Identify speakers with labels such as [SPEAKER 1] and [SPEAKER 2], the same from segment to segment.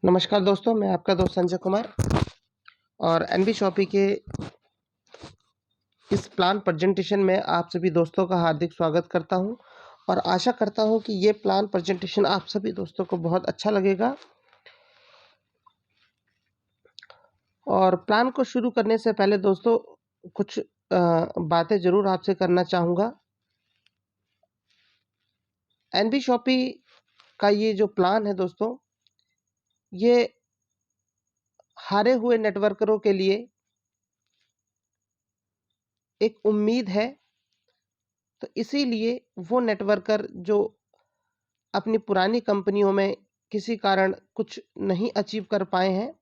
[SPEAKER 1] नमस्कार दोस्तों, मैं आपका दोस्त संजय कुमार और एनबी शॉपी के इस प्लान प्रेजेंटेशन में आप सभी दोस्तों का हार्दिक स्वागत करता हूं और आशा करता हूं कि ये प्लान प्रेजेंटेशन आप सभी दोस्तों को बहुत अच्छा लगेगा। और प्लान को शुरू करने से पहले दोस्तों कुछ बातें ज़रूर आपसे करना चाहूँगा। एनबी शॉपी का ये जो प्लान है दोस्तों, ये हारे हुए नेटवर्करों के लिए एक उम्मीद है। तो इसीलिए वो नेटवर्कर जो अपनी पुरानी कंपनियों में किसी कारण कुछ नहीं अचीव कर पाए हैं,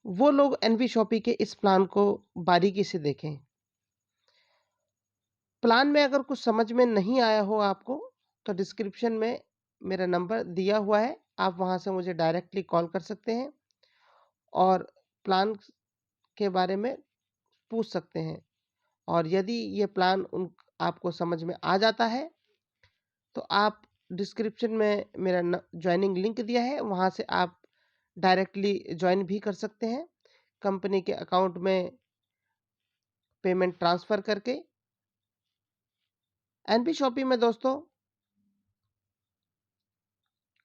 [SPEAKER 1] वो लोग एनवी शॉपी के इस प्लान को बारीकी से देखें। प्लान में अगर कुछ समझ में नहीं आया हो आपको, तो डिस्क्रिप्शन में मेरा नंबर दिया हुआ है, आप वहां से मुझे डायरेक्टली कॉल कर सकते हैं और प्लान के बारे में पूछ सकते हैं। और यदि ये प्लान आपको समझ में आ जाता है, तो आप डिस्क्रिप्शन में मेरा ज्वाइनिंग लिंक दिया है, वहाँ से आप डायरेक्टली ज्वाइन भी कर सकते हैं कंपनी के अकाउंट में पेमेंट ट्रांसफ़र करके। एनबी शॉपी में दोस्तों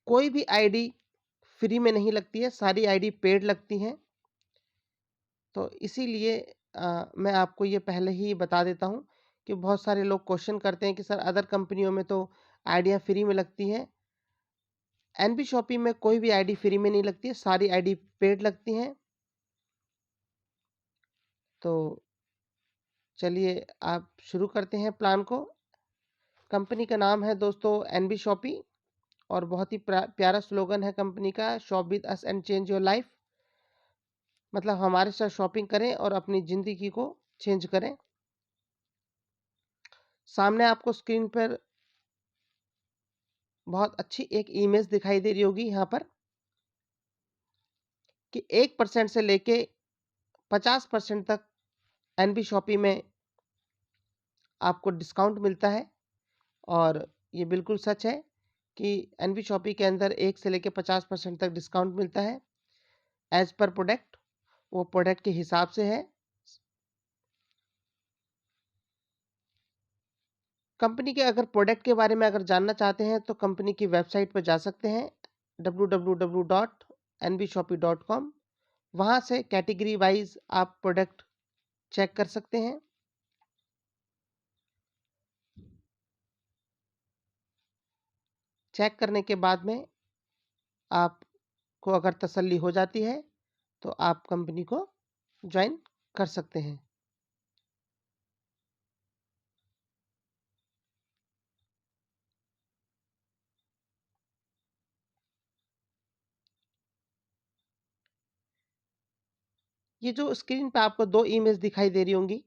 [SPEAKER 1] कोई भी आईडी फ्री में नहीं लगती है, सारी आईडी पेड लगती हैं। तो इसीलिए मैं आपको ये पहले ही बता देता हूँ कि बहुत सारे लोग क्वेश्चन करते हैं कि सर अदर कंपनियों में तो आईडियाँ फ्री में लगती हैं, एनबी शॉपी में कोई भी आईडी फ्री में नहीं लगती है, सारी आईडी पेड लगती हैं। तो चलिए आप शुरू करते हैं प्लान को। कंपनी का नाम है दोस्तों एनबी शॉपी और बहुत ही प्यारा स्लोगन है कंपनी का, shop with us and change your life. मतलब हमारे साथ शॉपिंग करें और अपनी ज़िंदगी को चेंज करें। सामने आपको स्क्रीन पर बहुत अच्छी एक इमेज दिखाई दे रही होगी यहाँ पर कि 1% से लेके 50% तक एनबी शॉपी में आपको डिस्काउंट मिलता है। और ये बिल्कुल सच है कि एनबी शॉपी के अंदर 1 से लेके 50% तक डिस्काउंट मिलता है एज़ पर प्रोडक्ट, वो प्रोडक्ट के हिसाब से है। कंपनी के अगर प्रोडक्ट के बारे में अगर जानना चाहते हैं तो कंपनी की वेबसाइट पर जा सकते हैं www.nbshopee.com। वहाँ से कैटेगरी वाइज आप प्रोडक्ट चेक कर सकते हैं। चेक करने के बाद में आपको अगर तसल्ली हो जाती है तो आप कंपनी को ज्वाइन कर सकते हैं। ये जो स्क्रीन पे आपको 2 इमेज दिखाई दे रही होंगी,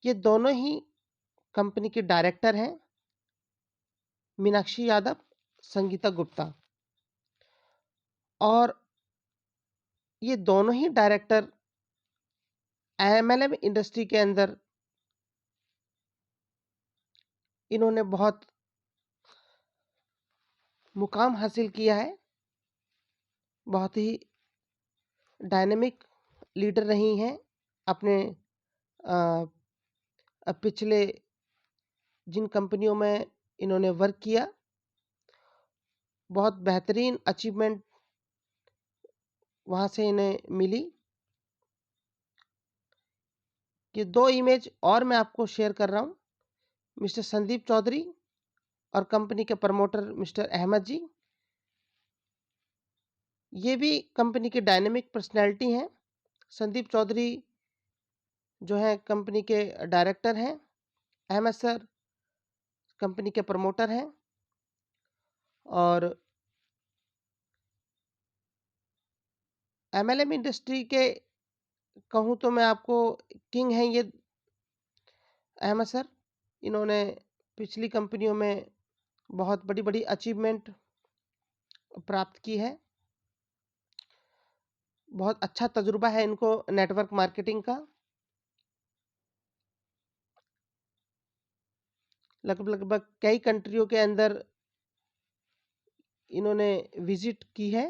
[SPEAKER 1] ये दोनों ही कंपनी के डायरेक्टर हैं, मीनाक्षी यादव, संगीता गुप्ता। और ये दोनों ही डायरेक्टर एमएलएम इंडस्ट्री के अंदर इन्होंने बहुत मुकाम हासिल किया है, बहुत ही डायनेमिक लीडर रही हैं अपने पिछले जिन कंपनियों में इन्होंने वर्क किया, बहुत बेहतरीन अचीवमेंट वहाँ से इन्हें मिली। ये 2 इमेज और मैं आपको शेयर कर रहा हूँ, मिस्टर संदीप चौधरी और कंपनी के प्रमोटर मिस्टर अहमद जी। ये भी कंपनी की डायनेमिक पर्सनैलिटी हैं। संदीप चौधरी जो है कंपनी के डायरेक्टर हैं, अहमद सर कंपनी के प्रमोटर हैं। और एमएलएम इंडस्ट्री के कहूँ तो मैं आपको किंग हैं ये अहमद सर। इन्होंने पिछली कंपनियों में बहुत बड़ी-बड़ी अचीवमेंट प्राप्त की है। बहुत अच्छा तजुर्बा है इनको नेटवर्क मार्केटिंग का। लगभग कई कंट्रियों के अंदर इन्होंने विजिट की है।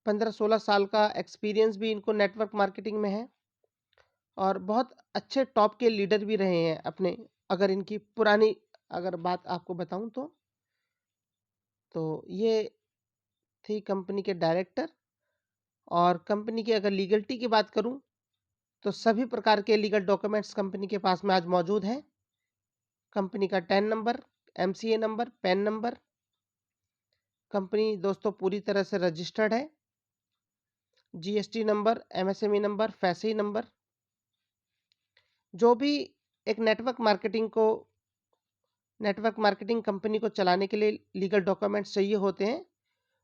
[SPEAKER 1] 15-16 साल का एक्सपीरियंस भी इनको नेटवर्क मार्केटिंग में है और बहुत अच्छे टॉप के लीडर भी रहे हैं अपने। अगर इनकी पुरानी अगर बात आपको बताऊं तो ये थी कंपनी के डायरेक्टर। और कंपनी की अगर लीगलिटी की बात करूं तो सभी प्रकार के लीगल डॉक्यूमेंट्स कंपनी के पास में आज मौजूद हैं। कंपनी का tan number, MCA number, pan number, company दोस्तों पूरी तरह से रजिस्टर्ड है। GST number, MSME number, फैसी number. जो भी एक नेटवर्क मार्केटिंग कंपनी को चलाने के लिए लीगल डॉक्यूमेंट्स चाहिए होते हैं,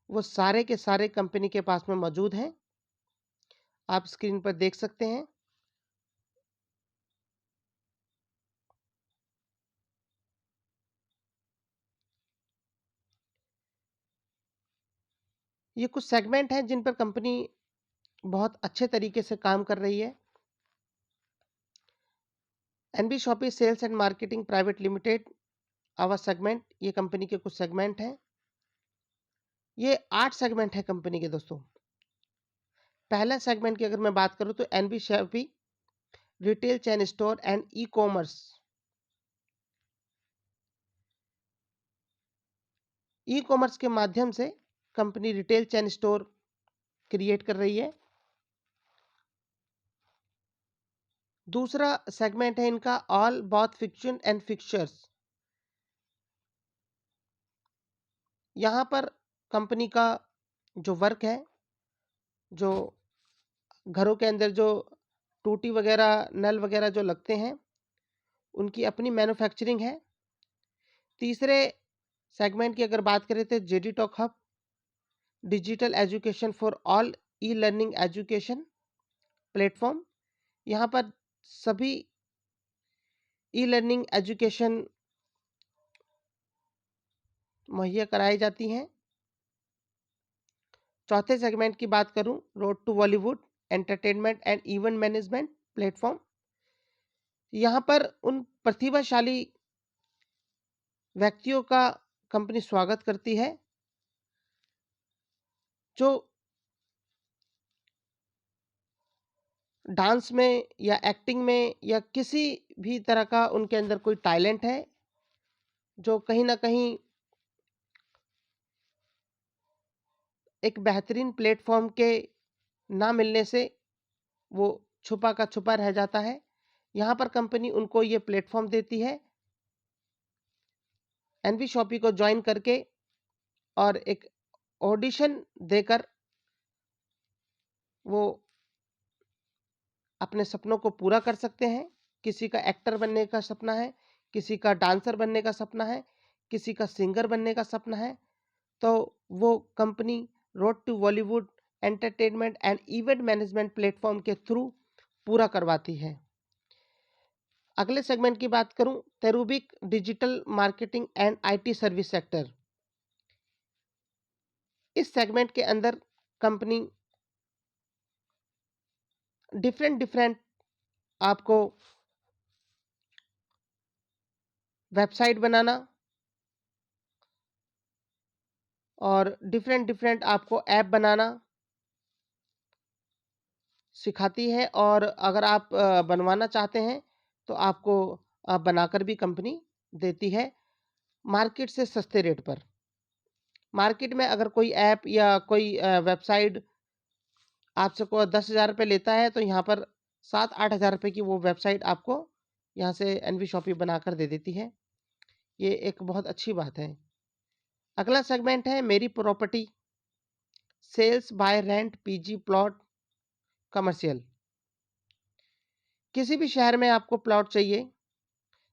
[SPEAKER 1] वो सारे के सारे कंपनी के पास में मौजूद हैं। आप स्क्रीन पर देख सकते हैं। ये कुछ सेगमेंट हैं जिन पर कंपनी बहुत अच्छे तरीके से काम कर रही है। NB Shoppy sales and marketing private limited, our segment, ये कंपनी के कुछ सेगमेंट हैं। ये 8 सेगमेंट है कंपनी के दोस्तों। पहला सेगमेंट की अगर मैं बात करूं तो NB Shoppy retail chain store and e commerce. E commerce के माध्यम से कंपनी रिटेल चेन स्टोर क्रिएट कर रही है। दूसरा सेगमेंट है इनका all both fiction and fixtures. यहाँ पर कंपनी का जो वर्क है, जो घरों के अंदर जो टूटी वगैरह, नल वगैरह जो लगते हैं, उनकी अपनी मैन्युफैक्चरिंग है। तीसरे सेगमेंट की अगर बात करें तो JD talk hub, digital education for all, e learning education platform. यहाँ पर सभी ई लर्निंग एजुकेशन मुहैया कराई जाती हैं। चौथे सेगमेंट की बात करूं, road to Bollywood entertainment and event management platform. यहाँ पर उन प्रतिभाशाली व्यक्तियों का कंपनी स्वागत करती है जो डांस में या एक्टिंग में या किसी भी तरह का उनके अंदर कोई टैलेंट है, जो कहीं ना कहीं एक बेहतरीन प्लेटफॉर्म के ना मिलने से वो छुपा का छुपा रह जाता है। यहाँ पर कंपनी उनको ये प्लेटफॉर्म देती है एनवी शॉपी को ज्वाइन करके, और एक ऑडिशन देकर वो अपने सपनों को पूरा कर सकते हैं। किसी का एक्टर बनने का सपना है, किसी का डांसर बनने का सपना है, किसी का सिंगर बनने का सपना है, तो वो company road to Bollywood entertainment and event management platform के थ्रू पूरा करवाती है। अगले सेगमेंट की बात करूं, तेरूबिक digital marketing and IT service sector. इस सेगमेंट के अंदर कंपनी डिफरेंट आपको वेबसाइट बनाना और डिफरेंट आपको ऐप बनाना सिखाती है। और अगर आप बनवाना चाहते हैं तो आपको बनाकर भी कंपनी देती है मार्केट से सस्ते रेट पर। मार्केट में अगर कोई ऐप या कोई वेबसाइट आपसे को 10,000 रुपये लेता है, तो यहाँ पर 7-8 हज़ार रुपये की वो वेबसाइट आपको यहाँ से एनवी शॉपी बनाकर दे देती है। ये एक बहुत अच्छी बात है। अगला सेगमेंट है मेरी property sales buy rent PG plot commercial. किसी भी शहर में आपको प्लॉट चाहिए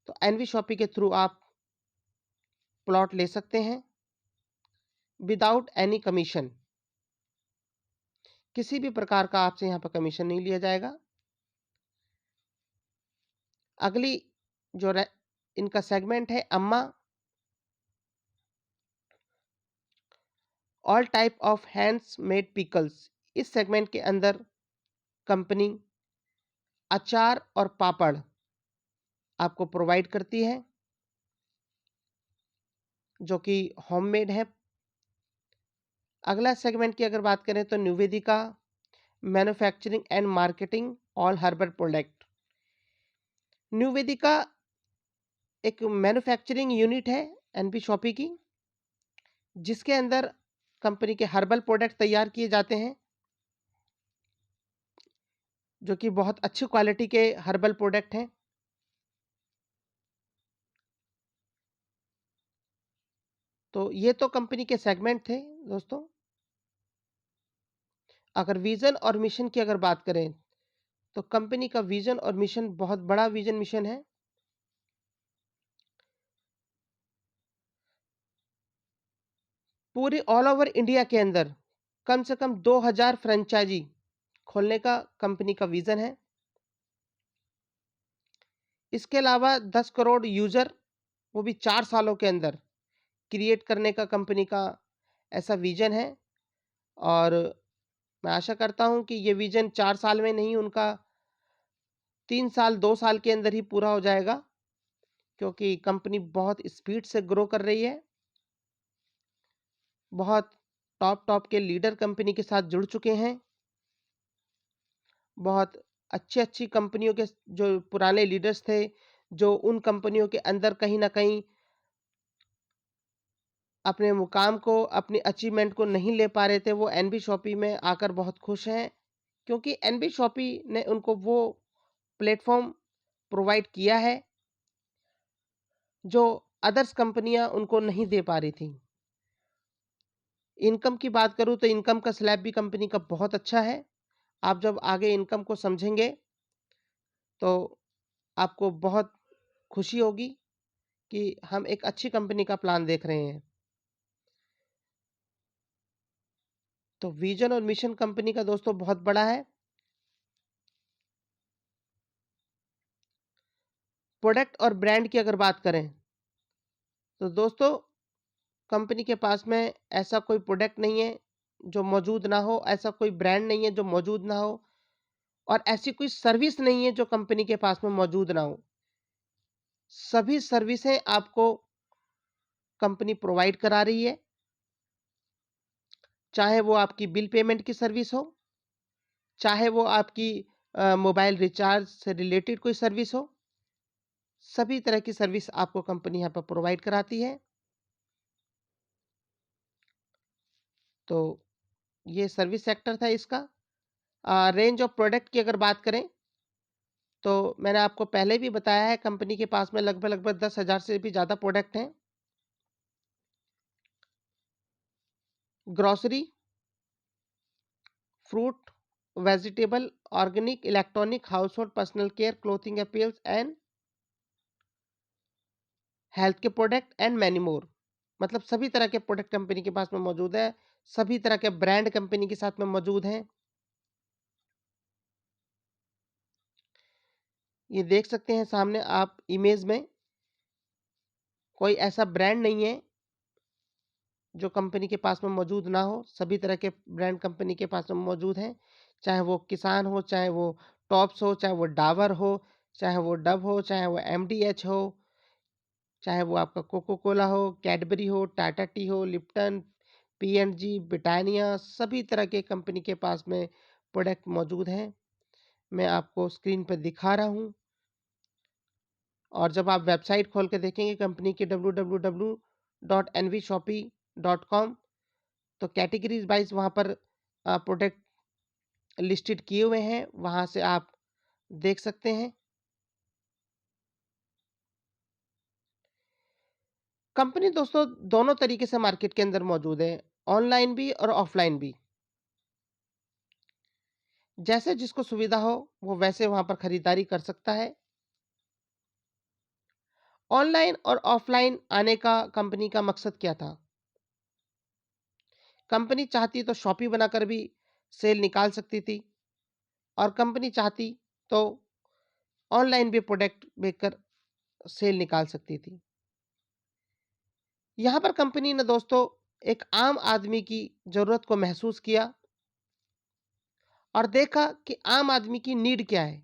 [SPEAKER 1] तो एनवी शॉपी के थ्रू आप प्लॉट ले सकते हैं विदाउट एनी कमीशन। किसी भी प्रकार का आपसे यहाँ पर कमीशन नहीं लिया जाएगा। अगली जो इनका सेगमेंट है अम्मा, all type of hands made pickles. इस सेगमेंट के अंदर कंपनी अचार और पापड़ आपको प्रोवाइड करती है। जो कि होममेड है। अगला सेगमेंट की अगर बात करें तो Nivedika manufacturing and marketing all herbal product. Nivedika एक मैन्युफैक्चरिंग यूनिट है एनपी शॉपी की, जिसके अंदर कंपनी के हर्बल प्रोडक्ट तैयार किए जाते हैं, जो कि बहुत अच्छी क्वालिटी के हर्बल प्रोडक्ट हैं। तो ये तो कंपनी के सेगमेंट थे दोस्तों। अगर विजन और मिशन की अगर बात करें तो कंपनी का विजन और मिशन बहुत बड़ा विजन मिशन है। पूरे ऑल ओवर इंडिया के अंदर कम से कम 2000 फ्रेंचाइजी खोलने का कंपनी का विजन है। इसके अलावा 10 करोड़ यूजर, वो भी 4 सालों के अंदर क्रिएट करने का कंपनी का ऐसा विजन है। और मैं आशा करता हूं कि ये विजन 4 साल में नहीं, उनका 3 साल 2 साल के अंदर ही पूरा हो जाएगा, क्योंकि कंपनी बहुत स्पीड से ग्रो कर रही है। बहुत टॉप के लीडर कंपनी के साथ जुड़ चुके हैं। बहुत अच्छी कंपनियों के जो पुराने लीडर्स थे, जो उन कंपनियों के अंदर कहीं न कहीं अपने मुकाम को, अपनी अचीवमेंट को नहीं ले पा रहे थे, वो एनबी शॉपी में आकर बहुत खुश हैं, क्योंकि एनबी शॉपी ने उनको वो प्लेटफ़ॉर्म प्रोवाइड किया है, जो अदर्स कंपनियाँ उनको नहीं दे पा रही थी। इनकम की बात करूँ तो इनकम का स्लैब भी कंपनी का बहुत अच्छा है। आप जब आगे इनकम को समझेंगे, तो आपको बहुत खुशी होगी कि हम एक अच्छी कंपनी का प्लान देख रहे हैं। तो विजन और मिशन कंपनी का दोस्तों बहुत बड़ा है। प्रोडक्ट और ब्रांड की अगर बात करें, तो दोस्तों कंपनी के पास में ऐसा कोई प्रोडक्ट नहीं है जो मौजूद ना हो, ऐसा कोई ब्रांड नहीं है जो मौजूद ना हो, और ऐसी कोई सर्विस नहीं है जो कंपनी के पास में मौजूद ना हो। सभी सर्विसें आपको कंपनी प्रोवाइड करा रही है, चाहे वो आपकी बिल पेमेंट की सर्विस हो, चाहे वो आपकी मोबाइल रिचार्ज से रिलेटेड कोई सर्विस हो, सभी तरह की सर्विस आपको कंपनी यहाँ पर प्रोवाइड कराती है। तो ये सर्विस सेक्टर था इसका। रेंज ऑफ प्रोडक्ट की अगर बात करें, तो मैंने आपको पहले भी बताया है, कंपनी के पास में लगभग 10,000 से भी ज़्यादा प्रोडक्ट हैं। Grocery, fruit, vegetable, organic, electronic, household, personal care, clothing appears and health के प्रोडक्ट एंड मैनी मोर। मतलब सभी तरह के प्रोडक्ट कंपनी के पास में मौजूद है। सभी तरह के ब्रांड कंपनी के साथ में मौजूद हैं। ये देख सकते हैं सामने आप इमेज में, कोई ऐसा ब्रांड नहीं है जो कंपनी के पास में मौजूद ना हो। सभी तरह के ब्रांड कंपनी के पास में मौजूद हैं। चाहे वो किसान हो, चाहे वो टॉप्स हो, चाहे वो डाबर हो, चाहे वो डव हो, चाहे वो एमडीएच हो, चाहे वो आपका कोको कोला हो, कैडबरी हो, टाटा टी हो, लिप्टन, पीएनजी, ब्रिटानिया, सभी तरह के कंपनी के पास में प्रोडक्ट मौजूद हैं। मैं आपको स्क्रीन पर दिखा रहा हूँ। और जब आप वेबसाइट खोल के देखेंगे कंपनी की www.nvshopee.com, तो कैटेगरीज वाइज वहाँ पर प्रोडक्ट लिस्टेड किए हुए हैं, वहाँ से आप देख सकते हैं। कंपनी दोस्तों दोनों तरीके से मार्केट के अंदर मौजूद है, ऑनलाइन भी और ऑफलाइन भी। जैसे जिसको सुविधा हो वो वैसे वहाँ पर खरीदारी कर सकता है। ऑनलाइन और ऑफलाइन आने का कंपनी का मकसद क्या था? कंपनी चाहती तो शॉपी बनाकर भी सेल निकाल सकती थी, और कंपनी चाहती तो ऑनलाइन भी प्रोडक्ट बेचकर सेल निकाल सकती थी। यहाँ पर कंपनी ने दोस्तों एक आम आदमी की ज़रूरत को महसूस किया और देखा कि आम आदमी की नीड क्या है।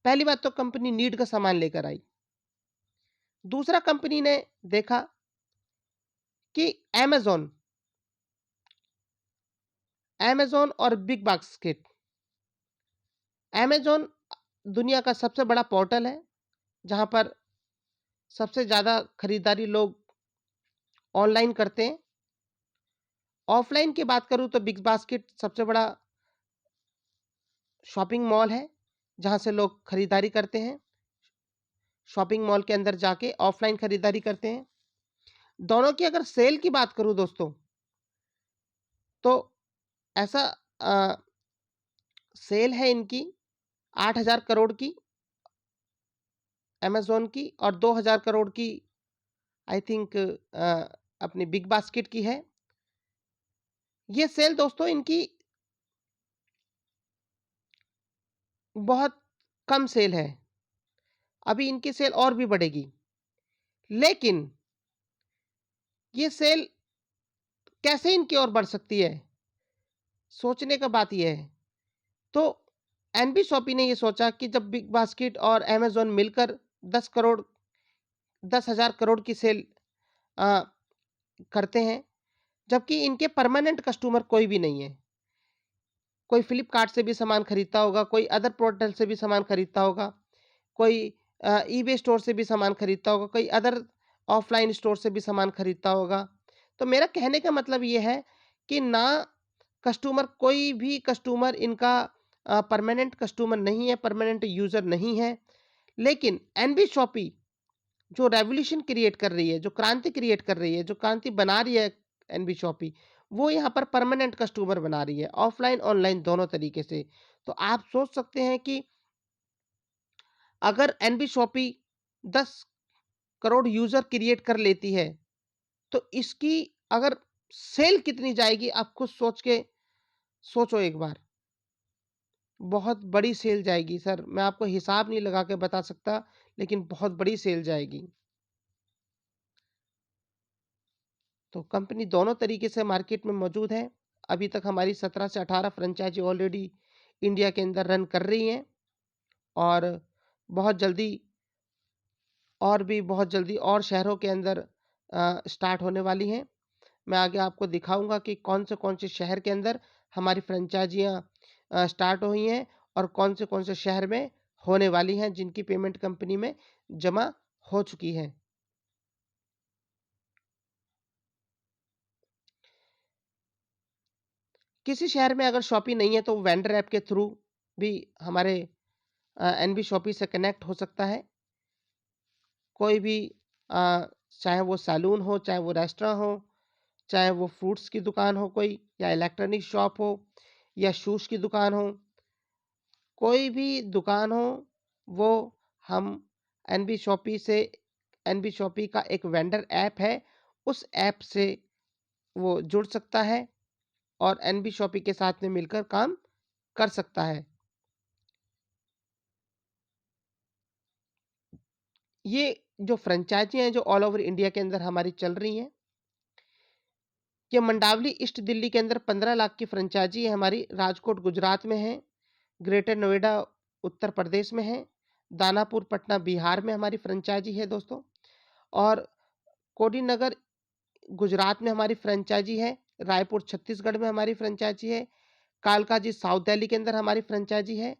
[SPEAKER 1] पहली बात तो कंपनी नीड का सामान लेकर आई। दूसरा कंपनी ने देखा कि अमेज़न और बिग बास्केट। अमेज़न दुनिया का सबसे बड़ा पोर्टल है, जहाँ पर सबसे ज़्यादा खरीदारी लोग ऑनलाइन करते हैं। ऑफ़लाइन की बात करूँ तो बिग बास्केट सबसे बड़ा शॉपिंग मॉल है, जहाँ से लोग खरीदारी करते हैं। शॉपिंग मॉल के अंदर जाके ऑफ़लाइन खरीदारी करते हैं। दोनों की अगर सेल की बात करूँ दोस्तों, तो ऐसा अ, सेल है इनकी 8,000 करोड़ की अमेज़न की और 2,000 करोड़ की आई थिंक अपनी बिग बास्केट की है। ये सेल दोस्तों इनकी बहुत कम सेल है। अभी इनकी सेल और भी बढ़ेगी। लेकिन ये सेल कैसे इनकी ओर बढ़ सकती है? सोचने का बात ये है। तो एनबी शॉपी ने ये सोचा कि जब बिग बास्केट और अमेज़न मिलकर 10,000 करोड़ की सेल अ, करते हैं, जबकि इनके परमानेंट कस्टमर कोई भी नहीं है। कोई फ्लिपकार्ट से भी सामान खरीदता होगा, कोई अदर पोर्टल से भी सामान खरीदता होगा, कोई ईबे स्टोर से भी सामान खरीदता होगा, कोई अदर ऑफलाइन स्टोर से भी सामान खरीदता होगा। तो मेरा कहने का मतलब ये है कि ना कस्टमर कोई भी कस्टमर इनका परमानेंट कस्टमर नहीं है, परमानेंट यूज़र नहीं है। लेकिन एनबी शॉपी जो रेवोल्यूशन क्रिएट कर रही है, जो क्रांति क्रिएट कर रही है, जो क्रांति बना रही है एनबी शॉपी, वो यहाँ पर परमानेंट कस्टमर बना रही है, ऑफलाइन, ऑनलाइन दोनों तरीके से। तो आप सोच सकते हैं कि अगर NB Shoppy 10 crore user create कर लेती है, तो इसकी अगर सेल कितनी जाएगी आप खुद सोचो एक बार। बहुत बड़ी सेल जाएगी सर, मैं आपको हिसाब नहीं लगा के बता सकता, लेकिन बहुत बड़ी सेल जाएगी। तो कंपनी दोनों तरीके से मार्केट में मौजूद है। अभी तक हमारी 17 से 18 फ्रेंचाइज़ी ऑलरेडी इंडिया के अंदर रन कर रही हैं और बहुत जल्दी और भी बहुत जल्दी और शहरों के अंदर स्टार्ट होने वाली हैं। मैं आगे आपको दिखाऊँगा कि कौन से शहर के अंदर हमारी फ्रेंचाइज़ियाँ स्टार्ट हुई हैं और कौन से शहर में होने वाली हैं, जिनकी पेमेंट कंपनी में जमा हो चुकी है। किसी शहर में अगर शॉपी नहीं है तो वेंडर ऐप के थ्रू भी हमारे एनबी शॉपी से कनेक्ट हो सकता है। कोई भी अ, चाहे वो सैलून हो, चाहे वो रेस्टोरेंट हो, चाहे वो फ्रूट्स की दुकान हो कोई या इलेक्ट्रॉनिक शॉप हो या शूज़ की दुकान हो, कोई भी दुकान हो, वो हम एनबी शॉपी से एनबी शॉपी का एक वेंडर ऐप है, उस ऐप से वो जुड़ सकता है और एनबी शॉपी के साथ में मिलकर काम कर सकता है। ये जो फ्रेंचाइज़ी हैं, जो ऑल ओवर इंडिया के अंदर हमारी चल रही हैं, ये मंडावली ईस्ट दिल्ली के अंदर 15 लाख की फ्रेंचाइज़ी है हमारी, राजकोट गुजरात में है, ग्रेटर नोएडा उत्तर प्रदेश में है, दानापुर पटना बिहार में हमारी फ्रेंचाइज़ी है दोस्तों और कोडीनगर गुजरात में हमारी फ्रेंचाइज़ी है, रायपुर छत्तीसगढ़ में हमारी फ्रेंचाइज़ी है, कालकाजी साउथ दिल्ली के अंदर हमारी फ्रेंचाइज़ी है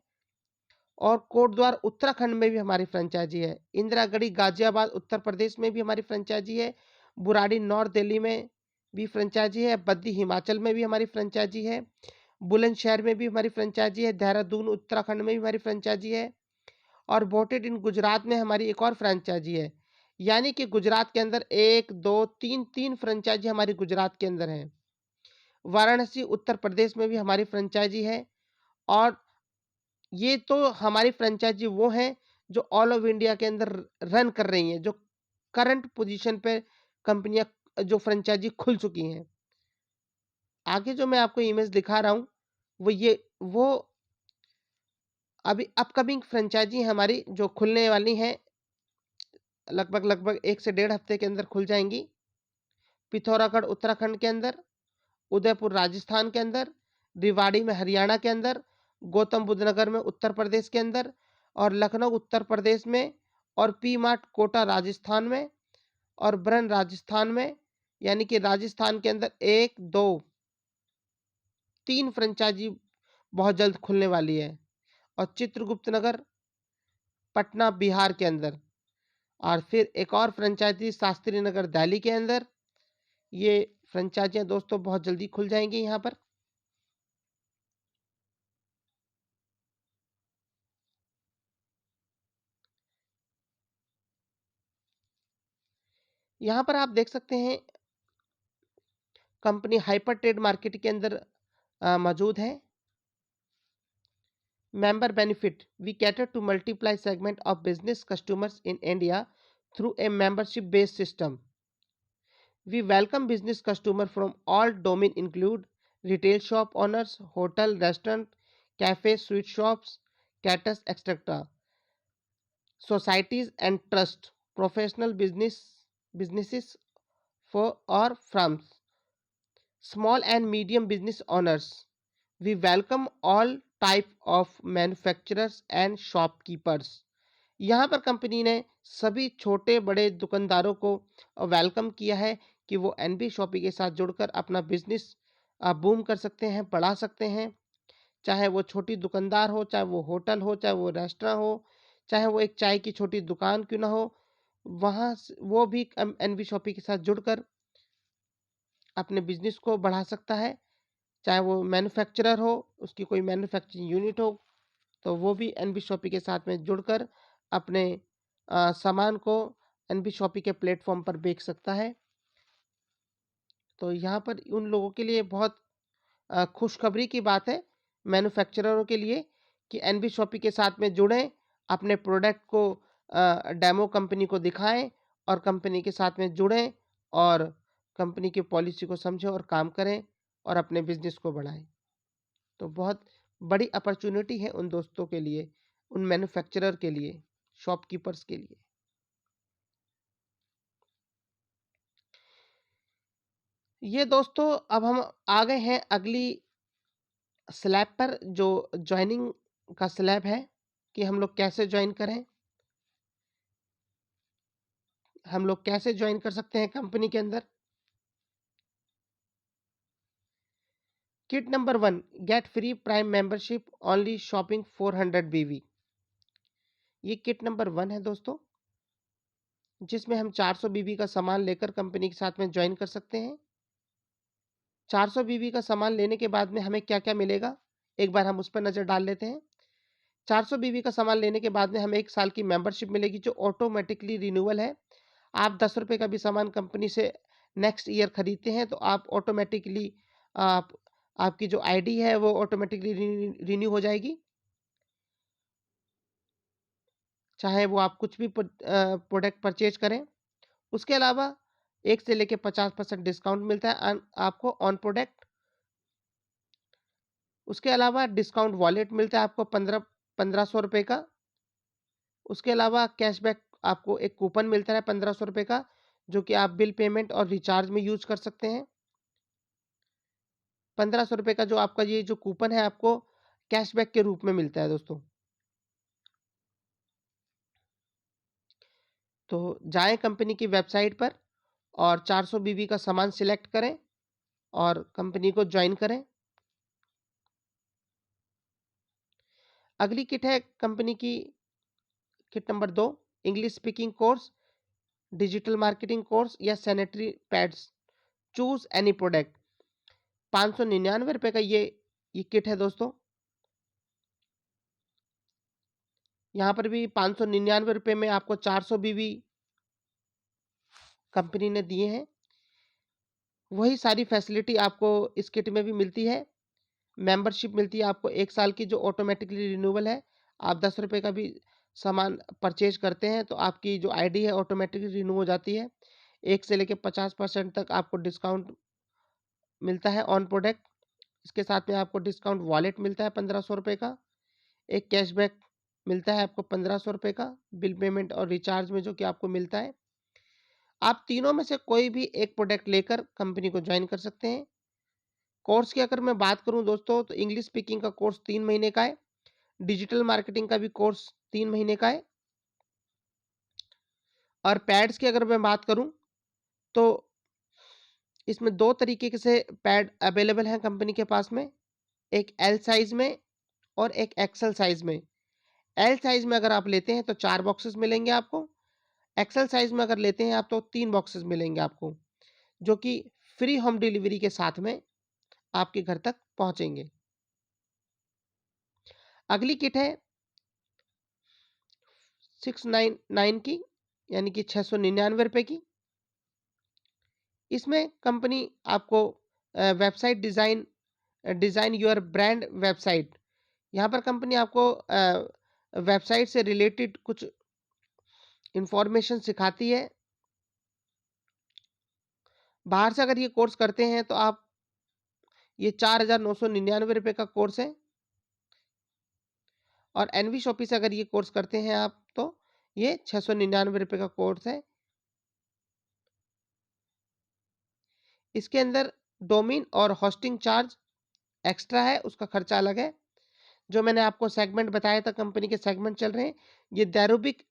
[SPEAKER 1] और कोटद्वार उत्तराखंड में भी हमारी फ्रेंचाइज़ी है। इंदिरागढ़ी गाज़ियाबाद उत्तर प्रदेश में भी हमारी फ्रेंचाइज़ी है। बुराड़ी नॉर्थ दिल्ली में भी फ्रेंचाइज़ी है। बद्दी हिमाचल में भी हमारी फ्रेंचाइज़ी है। बुलंदशहर में भी हमारी फ्रेंचाइज़ी है। देहरादून उत्तराखंड में भी हमारी फ्रेंचाइज़ी है और बोटेड इन गुजरात में हमारी एक और फ्रेंचाइज़ी है। यानी कि गुजरात के अंदर 1, 2, 3 फ्रेंचाइज़ी हमारी गुजरात के अंदर हैं। वाराणसी उत्तर प्रदेश में भी हमारी फ्रेंचाइज़ी है और ये तो हमारी फ्रेंचाइज़ी वो हैं, जो ऑल ओवर इंडिया के अंदर रन कर रही हैं, जो करंट पोज़ीशन पे कंपनियाँ जो फ्रेंचाइज़ी खुल चुकी हैं। आगे जो मैं आपको इमेज दिखा रहा हूँ, वो अभी अपकमिंग फ्रेंचाइज़ी हमारी जो खुलने वाली हैं, लगभग 1 से डेढ़ हफ्ते के अंदर खुल जाएँगी। पिथौरागढ़ उत्तराखंड के अंदर, उदयपुर राजस्थान के अंदर, रेवाड़ी में हरियाणा के अंदर, गौतम बुद्ध नगर में उत्तर प्रदेश के अंदर और लखनऊ उत्तर प्रदेश में और पी मार्ट कोटा राजस्थान में और ब्रन राजस्थान में, यानी कि राजस्थान के अंदर 1, 2, 3 फ्रेंचाइजी बहुत जल्द खुलने वाली है, और चित्रगुप्त नगर पटना बिहार के अंदर, और फिर एक और फ्रेंचाइजी शास्त्री नगर दिल्ली के अंदर। ये फ्रेंचाइजियां दोस्तों बहुत जल्दी खुल जाएंगी यहाँ पर। यहाँ पर आप देख सकते हैं कंपनी हाइपर ट्रेड मार्केट के अंदर मौजूद है। Member benefit: we cater to multiply segment of business customers in India through a membership based system. We welcome business customers from all domain include retail shop owners, hotel, restaurant, cafe, sweet shops, caters, etc. Societies and trust, professional businesses for or firms, small and medium business owners. We welcome all type of manufacturers and shopkeepers. यहाँ पर company ने सभी छोटे बड़े दुकानदारों को welcome किया है कि वो एनबी शॉपी के साथ जुड़कर अपना बिजनेस बूम कर सकते हैं, बढ़ा सकते हैं। चाहे वो छोटी दुकानदार हो, चाहे वो होटल हो, चाहे वो रेस्टोरेंट हो, चाहे वो एक चाय की छोटी दुकान क्यों ना हो, वहाँ वो भी एनबी शॉपी के साथ जुड़कर अपने बिजनेस को बढ़ा सकता है। चाहे वो मैन्युफैक्चरर हो, उसकी कोई मैन्युफैक्चरिंग यूनिट हो, तो वो भी एनबी शॉपी के साथ में जुड़कर अपने सामान को एनबी शॉपी के प्लेटफॉर्म पर बेच सकता है। तो यहाँ पर उन लोगों के लिए बहुत खुशखबरी की बात है मैन्युफैक्चररों के लिए कि एनबी शॉपी के साथ में जुड़ें, अपने प्रोडक्ट को डेमो कंपनी को दिखाएं और कंपनी के साथ में जुड़ें और कंपनी की पॉलिसी को समझें और काम करें और अपने बिजनेस को बढ़ाएं। तो बहुत बड़ी अपॉर्चुनिटी है उन दोस्तों के लिए, उन मैन्युफैक्चरर के लिए, शॉपकीपर्स के लिए। ये दोस्तों अब हम आ गए हैं अगली स्लैब पर, जो ज्वाइनिंग का स्लैब है कि हम लोग कैसे ज्वाइन करें, हम लोग कैसे ज्वाइन कर सकते हैं कंपनी के अंदर। Kit number 1, get free prime membership only shopping 400 बीवी। ये किट नंबर 1 है दोस्तों, जिसमें हम 400 बीबी का सामान लेकर कंपनी के साथ में ज्वाइन कर सकते हैं। 400 बीबी का सामान लेने के बाद में हमें क्या-क्या मिलेगा, एक बार हम उस पर नज़र डाल लेते हैं। 400 बीबी का सामान लेने के बाद में हमें 1 साल की मेंबरशिप मिलेगी जो ऑटोमेटिकली रिन्यूअल है। आप ₹10 का भी सामान कंपनी से नेक्स्ट ईयर खरीदते हैं तो आप ऑटोमेटिकली आप आपकी जो आईडी है वो ऑटोमेटिकली रिन्यू हो जाएगी। चाहे वो आप कुछ भी प्रोडक्ट परचेज करें। उसके अलावा 1 से लेके 50% डिस्काउंट मिलता है आपको ऑन प्रोडक्ट। उसके अलावा डिस्काउंट वॉलेट मिलता है आपको ₹1500 का। उसके अलावा कैशबैक आपको एक कूपन मिलता है ₹1500 का, जो कि आप बिल पेमेंट और रिचार्ज में यूज़ कर सकते हैं। ₹1500 का जो आपका ये जो कूपन है आपको कैशबैक के रूप में मिलता है दोस्तों। तो जाएँ कंपनी की वेबसाइट पर और 400 बीबी का सामान सिलेक्ट करें और कंपनी को जॉइन करें। अगली किट है कंपनी की kit number 2, English speaking course, digital marketing course या sanitary pads, choose any product. ₹599 का ये किट है दोस्तों। यहाँ पर भी ₹599 में आपको 400 बीबी कंपनी ने दिए हैं। वही सारी फैसिलिटी आपको इस किट में भी मिलती है। मेंबरशिप मिलती है आपको 1 साल की जो ऑटोमेटिकली रिन्यूएबल है। आप ₹10 का भी सामान परचेज़ करते हैं तो आपकी जो आईडी है ऑटोमेटिकली रिन्यू हो जाती है। 1 से लेके 50% तक आपको डिस्काउंट मिलता है ऑन प्रोडक्ट। इसके साथ में आपको डिस्काउंट वॉलेट मिलता है ₹1500 का। एक कैशबैक मिलता है आपको ₹1500 का बिल पेमेंट और रिचार्ज में जो कि आपको मिलता है। आप तीनों में से कोई भी एक प्रोडक्ट लेकर कंपनी को जॉइन कर सकते हैं। कोर्स की अगर मैं बात करूं दोस्तों तो इंग्लिश स्पीकिंग का कोर्स 3 महीने का है। डिजिटल मार्केटिंग का भी कोर्स 3 महीने का है। और पैड्स की अगर मैं बात करूं तो इसमें 2 तरीके के से पैड अवेलेबल हैं कंपनी के पास में, एक एल साइज़ में और एक एक्सेल साइज़ में। एल साइज़ में अगर आप लेते हैं तो 4 बॉक्सेस मिलेंगे आपको, एक्सेल साइज़ में अगर लेते हैं आप तो 3 बॉक्सेस मिलेंगे आपको, जो कि फ्री होम डिलीवरी के साथ में आपके घर तक पहुँचेंगे। अगली किट है 699 की, यानी कि ₹699 की। इसमें कंपनी आपको website design your brand website, यहाँ पर कंपनी आपको वेबसाइट से रिलेटेड कुछ इन्फॉर्मेशन सिखाती है। बाहर से अगर ये कोर्स करते हैं तो आप ये ₹4999 का कोर्स है, और एनवी शॉपी से अगर ये कोर्स करते हैं आप तो ये ₹699 का कोर्स है। इसके अंदर डोमेन और होस्टिंग चार्ज एक्स्ट्रा है, उसका खर्चा अलग है। जो मैंने आपको सेगमेंट बताया था, कंपनी के सेगमेंट चल रहे हैं, ये दैरोबिक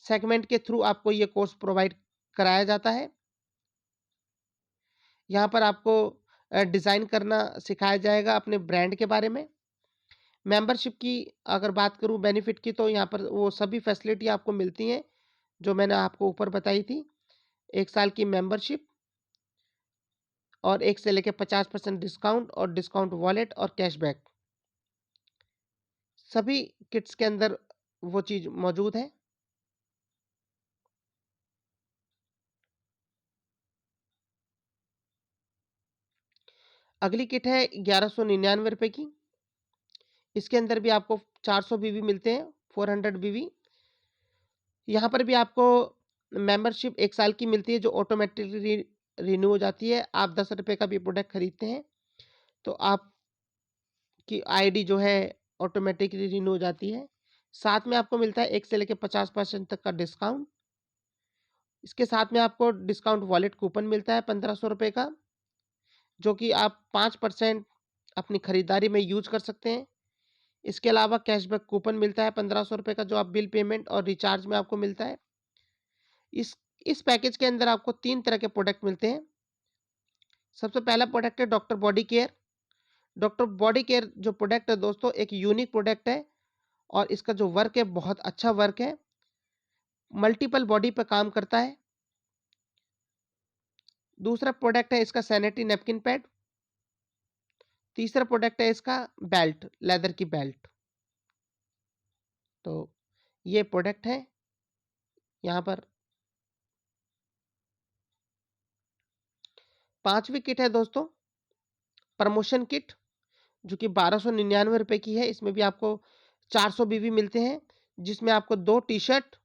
[SPEAKER 1] सेगमेंट के थ्रू आपको ये कोर्स प्रोवाइड कराया जाता है। यहाँ पर आपको डिज़ाइन करना सिखाया जाएगा अपने ब्रांड के बारे में। मेंबरशिप की अगर बात करूँ बेनिफिट की, तो यहाँ पर वो सभी फैसिलिटी आपको मिलती हैं, जो मैंने आपको ऊपर बताई थी। 1 साल की मेंबरशिप और 1 से लेके 50% डिस्काउंट और डिस्काउंट वॉलेट और कैशबैक। सभी किट्स के अंदर वो चीज़ मौजूद है। अगली किट है ₹1199 की। इसके अंदर भी आपको 400 बीवी मिलते हैं, 400 बीवी। यहाँ पर भी आपको मेंबरशिप 1 साल की मिलती है, जो ऑटोमेटिकली रिन्यू हो जाती है। आप ₹10 का भी प्रोडक्ट खरीदते हैं, तो आपकी आईडी जो है ऑटोमेटिकली रिन्यू हो जाती है। साथ में आपको मिलता है 1 से लेके 50% तक का डिस्काउंट। इसके साथ में आपको डिस्काउंट वॉलेट कूपन मिलता है ₹1500 का, जो कि आप 5% अपनी खरीदारी में यूज़ कर सकते हैं। इसके अलावा कैशबैक कूपन मिलता है ₹1500 का, जो आप बिल पेमेंट और रिचार्ज में आपको मिलता है। इस इस पैकेज के अंदर आपको 3 तरह के प्रोडक्ट मिलते हैं। सबसे पहला प्रोडक्ट है doctor body care. Doctor body care जो प्रोडक्ट है दोस्तों, एक यूनिक प्रोडक्ट है, और इसका जो वर्क है बहुत अच्छा वर्क है। मल्टीपल बॉडी पे काम करता है। दूसरा प्रोडक्ट है इसका सैनिटरी नैपकिन पैड। तीसरा प्रोडक्ट है इसका बेल्ट, लेदर की बेल्ट। तो ये प्रोडक्ट है यहाँ पर। पांचवी किट है दोस्तों प्रमोशन किट, जो कि ₹1299 की है। इसमें भी आपको 400 बीवी मिलते हैं, जिसमें आपको 2 टी शर्ट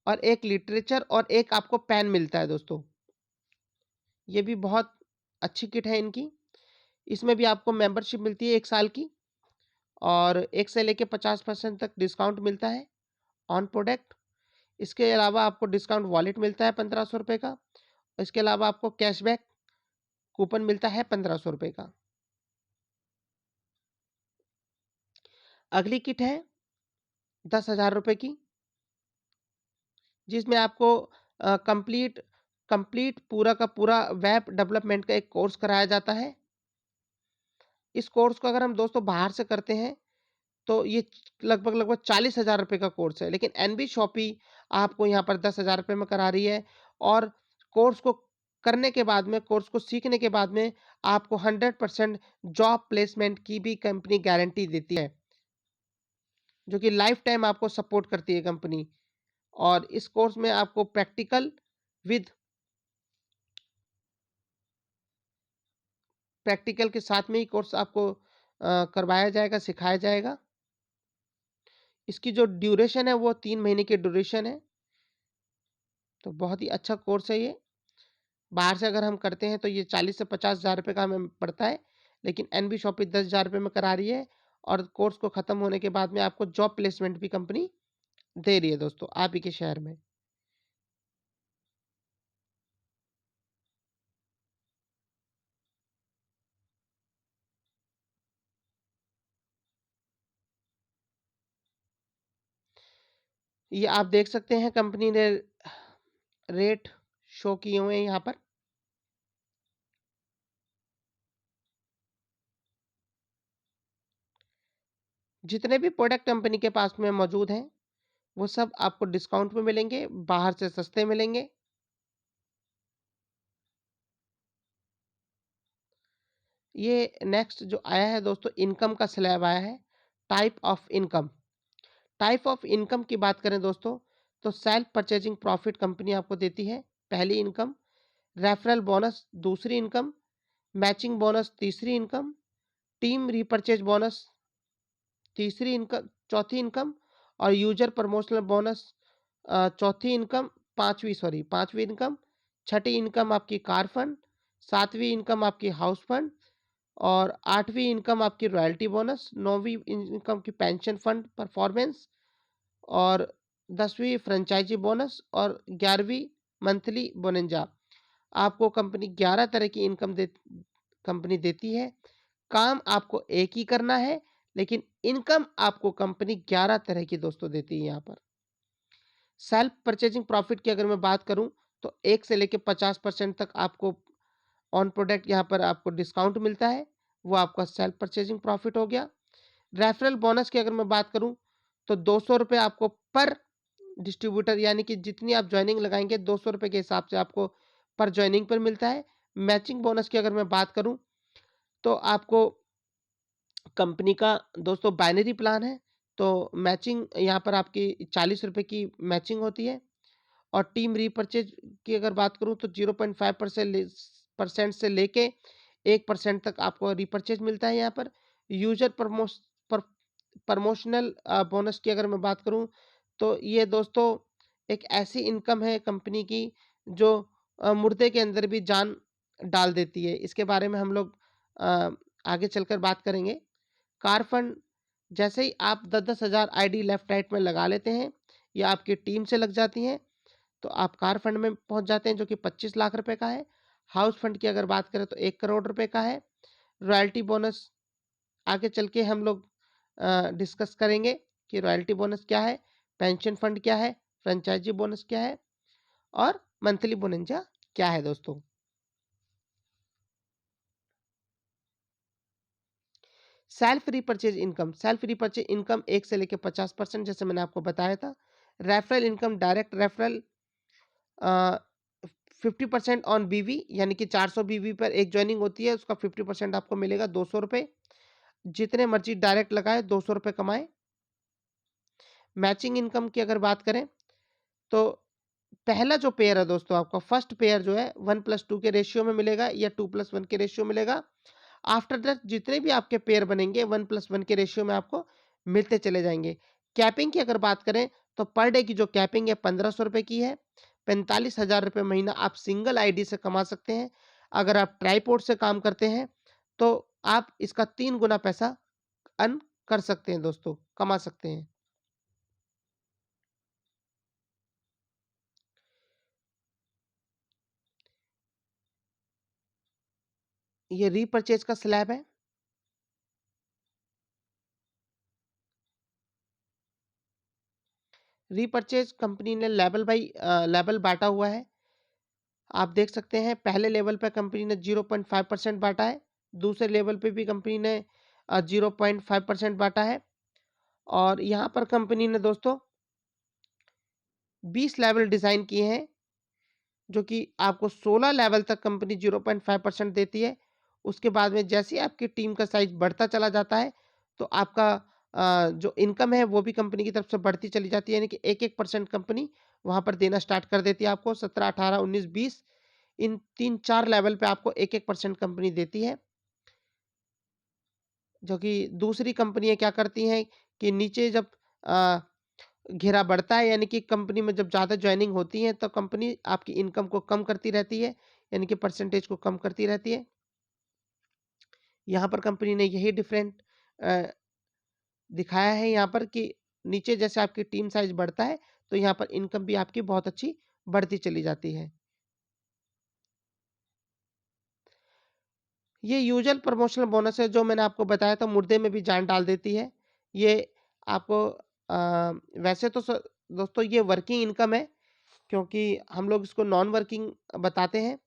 [SPEAKER 1] और 1 लिटरेचर और 1 आपको पेन मिलता है दोस्तों। ये भी बहुत अच्छी किट है इनकी। इसमें भी आपको मेंबरशिप मिलती है 1 साल की, और 1 से लेके 50% तक डिस्काउंट मिलता है ऑन प्रोडक्ट। इसके अलावा आपको डिस्काउंट वॉलेट मिलता है ₹1500 का। इसके अलावा आपको कैशबैक कूपन मिलता है ₹1500 का। अगली किट है ₹10,000 की, जिसमें आपको कंप्लीट कंप्लीट पूरा का पूरा वेब डेवलपमेंट का एक कोर्स कराया जाता है। इस कोर्स को अगर हम दोस्तों बाहर से करते हैं, तो ये लगभग ₹40,000 का कोर्स है, लेकिन एनबी शॉपी आपको यहाँ पर ₹10,000 में करा रही है, और कोर्स को करने के बाद में, कोर्स को सीखने के बाद में आपको 100% जॉब प्लेसमेंट की भी कंपनी गारंटी देती है, जो कि लाइफ टाइम आपको सपोर्ट करती है कंपनी। और इस कोर्स में आपको विद प्रैक्टिकल के साथ में ही कोर्स आपको करवाया जाएगा, सिखाया जाएगा। इसकी जो ड्यूरेशन है वो 3 महीने की ड्यूरेशन है, तो बहुत ही अच्छा कोर्स है ये। बाहर से अगर हम करते हैं तो ये 40 से 50,000 का हमें पड़ता है, लेकिन एनबी शॉपी 10,000 में करा रही है, और कोर्स को खत्म होने के बाद में आपको जॉब प्लेसमेंट भी कंपनी दे रही है दोस्तों, आप ही के शहर में। ये आप देख सकते हैं कंपनी ने रेट शो किए हुए हैं यहाँ पर। जितने भी प्रोडक्ट कंपनी के पास में मौजूद हैं, वो सब आपको डिस्काउंट में मिलेंगे, बाहर से सस्ते मिलेंगे। ये नेक्स्ट जो आया है दोस्तों, इनकम का स्लैब आया है, type of income. Type of income की बात करें दोस्तों, तो सेल्फ परचेजिंग प्रॉफिट कंपनी आपको देती है पहली इनकम, रेफरल बोनस दूसरी इनकम, मैचिंग बोनस तीसरी इनकम, टीम रीपरचेज बोनस तीसरी इनकम चौथी इनकम, और यूजर प्रमोशनल बोनस चौथी इनकम, पांचवी इनकम, छठी इनकम आपकी कार फंड, सातवीं इनकम आपकी हाउस फंड, और आठवीं इनकम आपकी रॉयल्टी बोनस, नौवीं इनकम की पेंशन फंड परफॉर्मेंस, और 10वीं फ्रेंचाइजी बोनस, और 11वीं मंथली बोनंजा। आपको कंपनी 11 तरह की इनकम कंपनी देती है। काम आपको एक ही करना है, लेकिन इनकम आपको कंपनी 11 तरह की दोस्तों देती है यहाँ पर। सेल्फ परचेजिंग प्रॉफिट की अगर मैं बात करूं, तो 1 से लेके 50% तक आपको ऑन प्रोडक्ट यहाँ पर आपको डिस्काउंट मिलता है, वो आपका सेल्फ परचेजिंग प्रॉफिट हो गया। रेफरल बोनस की अगर मैं बात करूं, तो 200 रुपए आपको पर डिस्ट्रीब्यूटर, यानी कि जितनी आप ज्वाइनिंग लगाएंगे 200 रुपए के हिसाब से आपको पर ज्वाइनिंग पर मिलता है। मैचिंग बोनस की अगर मैं बात करूं, तो आपको कंपनी का दोस्तों बाइनरी प्लान है, तो मैचिंग यहाँ पर आपकी 40 रुपए की मैचिंग होती है। और टीम रीपरचेज की अगर बात करूं, तो 0.5% से लेके 1% तक आपको रीपरचेज मिलता है यहाँ पर। यूजर प्रमोशनल बोनस की अगर मैं बात करूं, तो ये दोस्तों एक ऐसी इनकम है कंपनी की जो मुर्दे के अंदर भी जान डाल देती है। इसके बारे में हम लोग अ, आगे चलकर बात करेंगे। कार फंड, जैसे ही आप 10-10 हज़ार आईडी लेफ्ट राइट में लगा लेते हैं, या आपकी टीम से लग जाती हैं, तो आप कार फंड में पहुंच जाते हैं, जो कि 25 लाख रुपए का है। हाउस फंड की अगर बात करें, तो 1 करोड़ रुपए का है। रॉयल्टी बोनस आगे चल के हम लोग डिस्कस करेंगे कि रॉयल्टी बोनस क्या है, पेंशन फंड क्या है, फ्रेंचाइजी बोनस क्या है, और मंथली बोनंजा क्या है दोस्तों। Self repurchase income, self repurchase income 1 से लेकर 50%, जैसे मैंने आपको बताया था। Referral income, direct referral 50% on बीवी, यानी कि 400 बीवी पर एक ज्वाइनिंग होती है, उसका 50% आपको मिलेगा 200 रुपए। जितने मर्जी डायरेक्ट लगाए 200 रुपए कमाए। मैचिंग इनकम की अगर बात करें, तो पहला जो पेयर है दोस्तों, आपका फर्स्ट पेयर जो है 1+2 के रेशियो में मिलेगा, या 2+1 के रेशियो मिलेगा। आफ्टर दैट जितने भी आपके पेयर बनेंगे 1+1 के रेशियो में आपको मिलते चले जाएंगे। कैपिंग की अगर बात करें, तो पर डे की जो कैपिंग है 1500 रुपए की है। 45,000 रुपए महीना आप सिंगल आईडी से कमा सकते हैं। अगर आप ट्राईपोर्ट से काम करते हैं, तो आप इसका 3 गुना पैसा अर्न कर सकते हैं दोस्तों, कमा सकते हैं। ये रीपर्चेज का स्लैब है। रीपर्चेज कंपनी ने लेवल बांटा हुआ है। आप देख सकते हैं, पहले लेवल पे कंपनी ने 0.5% बांटा है, दूसरे लेवल पे भी कंपनी ने 0.5% बांटा है, और यहाँ पर कंपनी ने दोस्तों 20 लेवल डिज़ाइन किए हैं, जो कि आपको 16 लेवल तक कंपनी 0.5% देती है। उसके बाद में जैसे ही आपकी टीम का साइज़ बढ़ता चला जाता है, तो आपका जो इनकम है वो भी कंपनी की तरफ से बढ़ती चली जाती है, यानी कि 1-1% कंपनी वहाँ पर देना स्टार्ट कर देती है आपको। 17, 18, 19, 20 इन 3-4 लेवल पे आपको 1-1% कंपनी देती है। जो कि दूसरी कंपनियाँ क्या करती हैं कि नीचे जब अ, घेरा बढ़ता है, यानी कि कंपनी में जब ज़्यादा जॉइनिंग होती है, तो कंपनी आपकी इनकम को कम करती रहती है, यानी कि परसेंटेज को कम करती रहती है। यहाँ पर कंपनी ने यही डिफरेंट अ, दिखाया है यहाँ पर कि नीचे जैसे आपकी टीम साइज़ बढ़ता है, तो यहाँ पर इनकम भी आपकी बहुत अच्छी बढ़ती चली जाती है। ये यूजुअल प्रमोशनल बोनस है, जो मैंने आपको बताया था, मुर्दे में भी जान डाल देती है। ये आपको वैसे तो दोस्तों ये वर्किंग इनकम है, क्योंकि हम लोग इसको नॉन वर्किंग बताते हैं।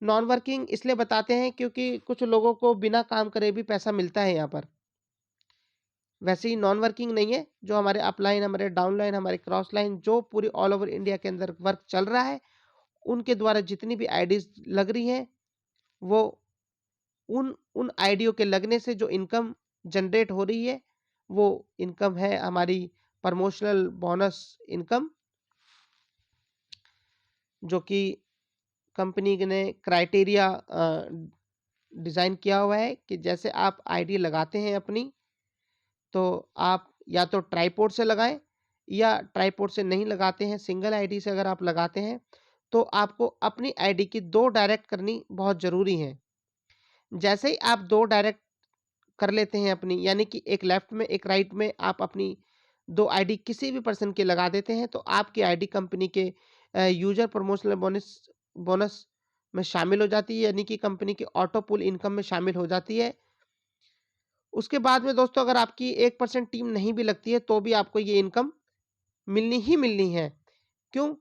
[SPEAKER 1] नॉन वर्किंग इसलिए बताते हैं क्योंकि कुछ लोगों को बिना काम करे भी पैसा मिलता है यहाँ पर। वैसे ही नॉन वर्किंग नहीं है, जो हमारे अपलाइन, हमारे डाउनलाइन, हमारे क्रॉस लाइन जो पूरी ऑल ओवर इंडिया के अंदर वर्क चल रहा है, उनके द्वारा जितनी भी आईडीज़ लग रही हैं, वो उन उन आईडियों के लगने से जो इनकम जनरेट हो रही है, वो इनकम है हमारी प्रमोशनल बोनस इनकम, जो कि कंपनी ने क्राइटेरिया डिज़ाइन किया हुआ है कि जैसे आप आईडी लगाते हैं अपनी, तो आप या तो ट्राइपॉड से लगाएँ या ट्राइपॉड से नहीं लगाते हैं, सिंगल आईडी से अगर आप लगाते हैं, तो आपको अपनी आईडी की 2 डायरेक्ट करनी बहुत ज़रूरी है। जैसे ही आप 2 डायरेक्ट कर लेते हैं अपनी, यानी कि एक लेफ्ट में, एक राइट में आप अपनी 2 आईडी किसी भी पर्सन की लगा देते हैं, तो आपकी आईडी कंपनी के यूज़र प्रमोशनल बोनस बोनस में शामिल हो जाती है, यानी कि कंपनी की ऑटो पूल इनकम में शामिल हो जाती है। उसके बाद में दोस्तों अगर आपकी 1% टीम नहीं भी लगती है, तो भी आपको ये इनकम मिलनी ही मिलनी है। क्यों?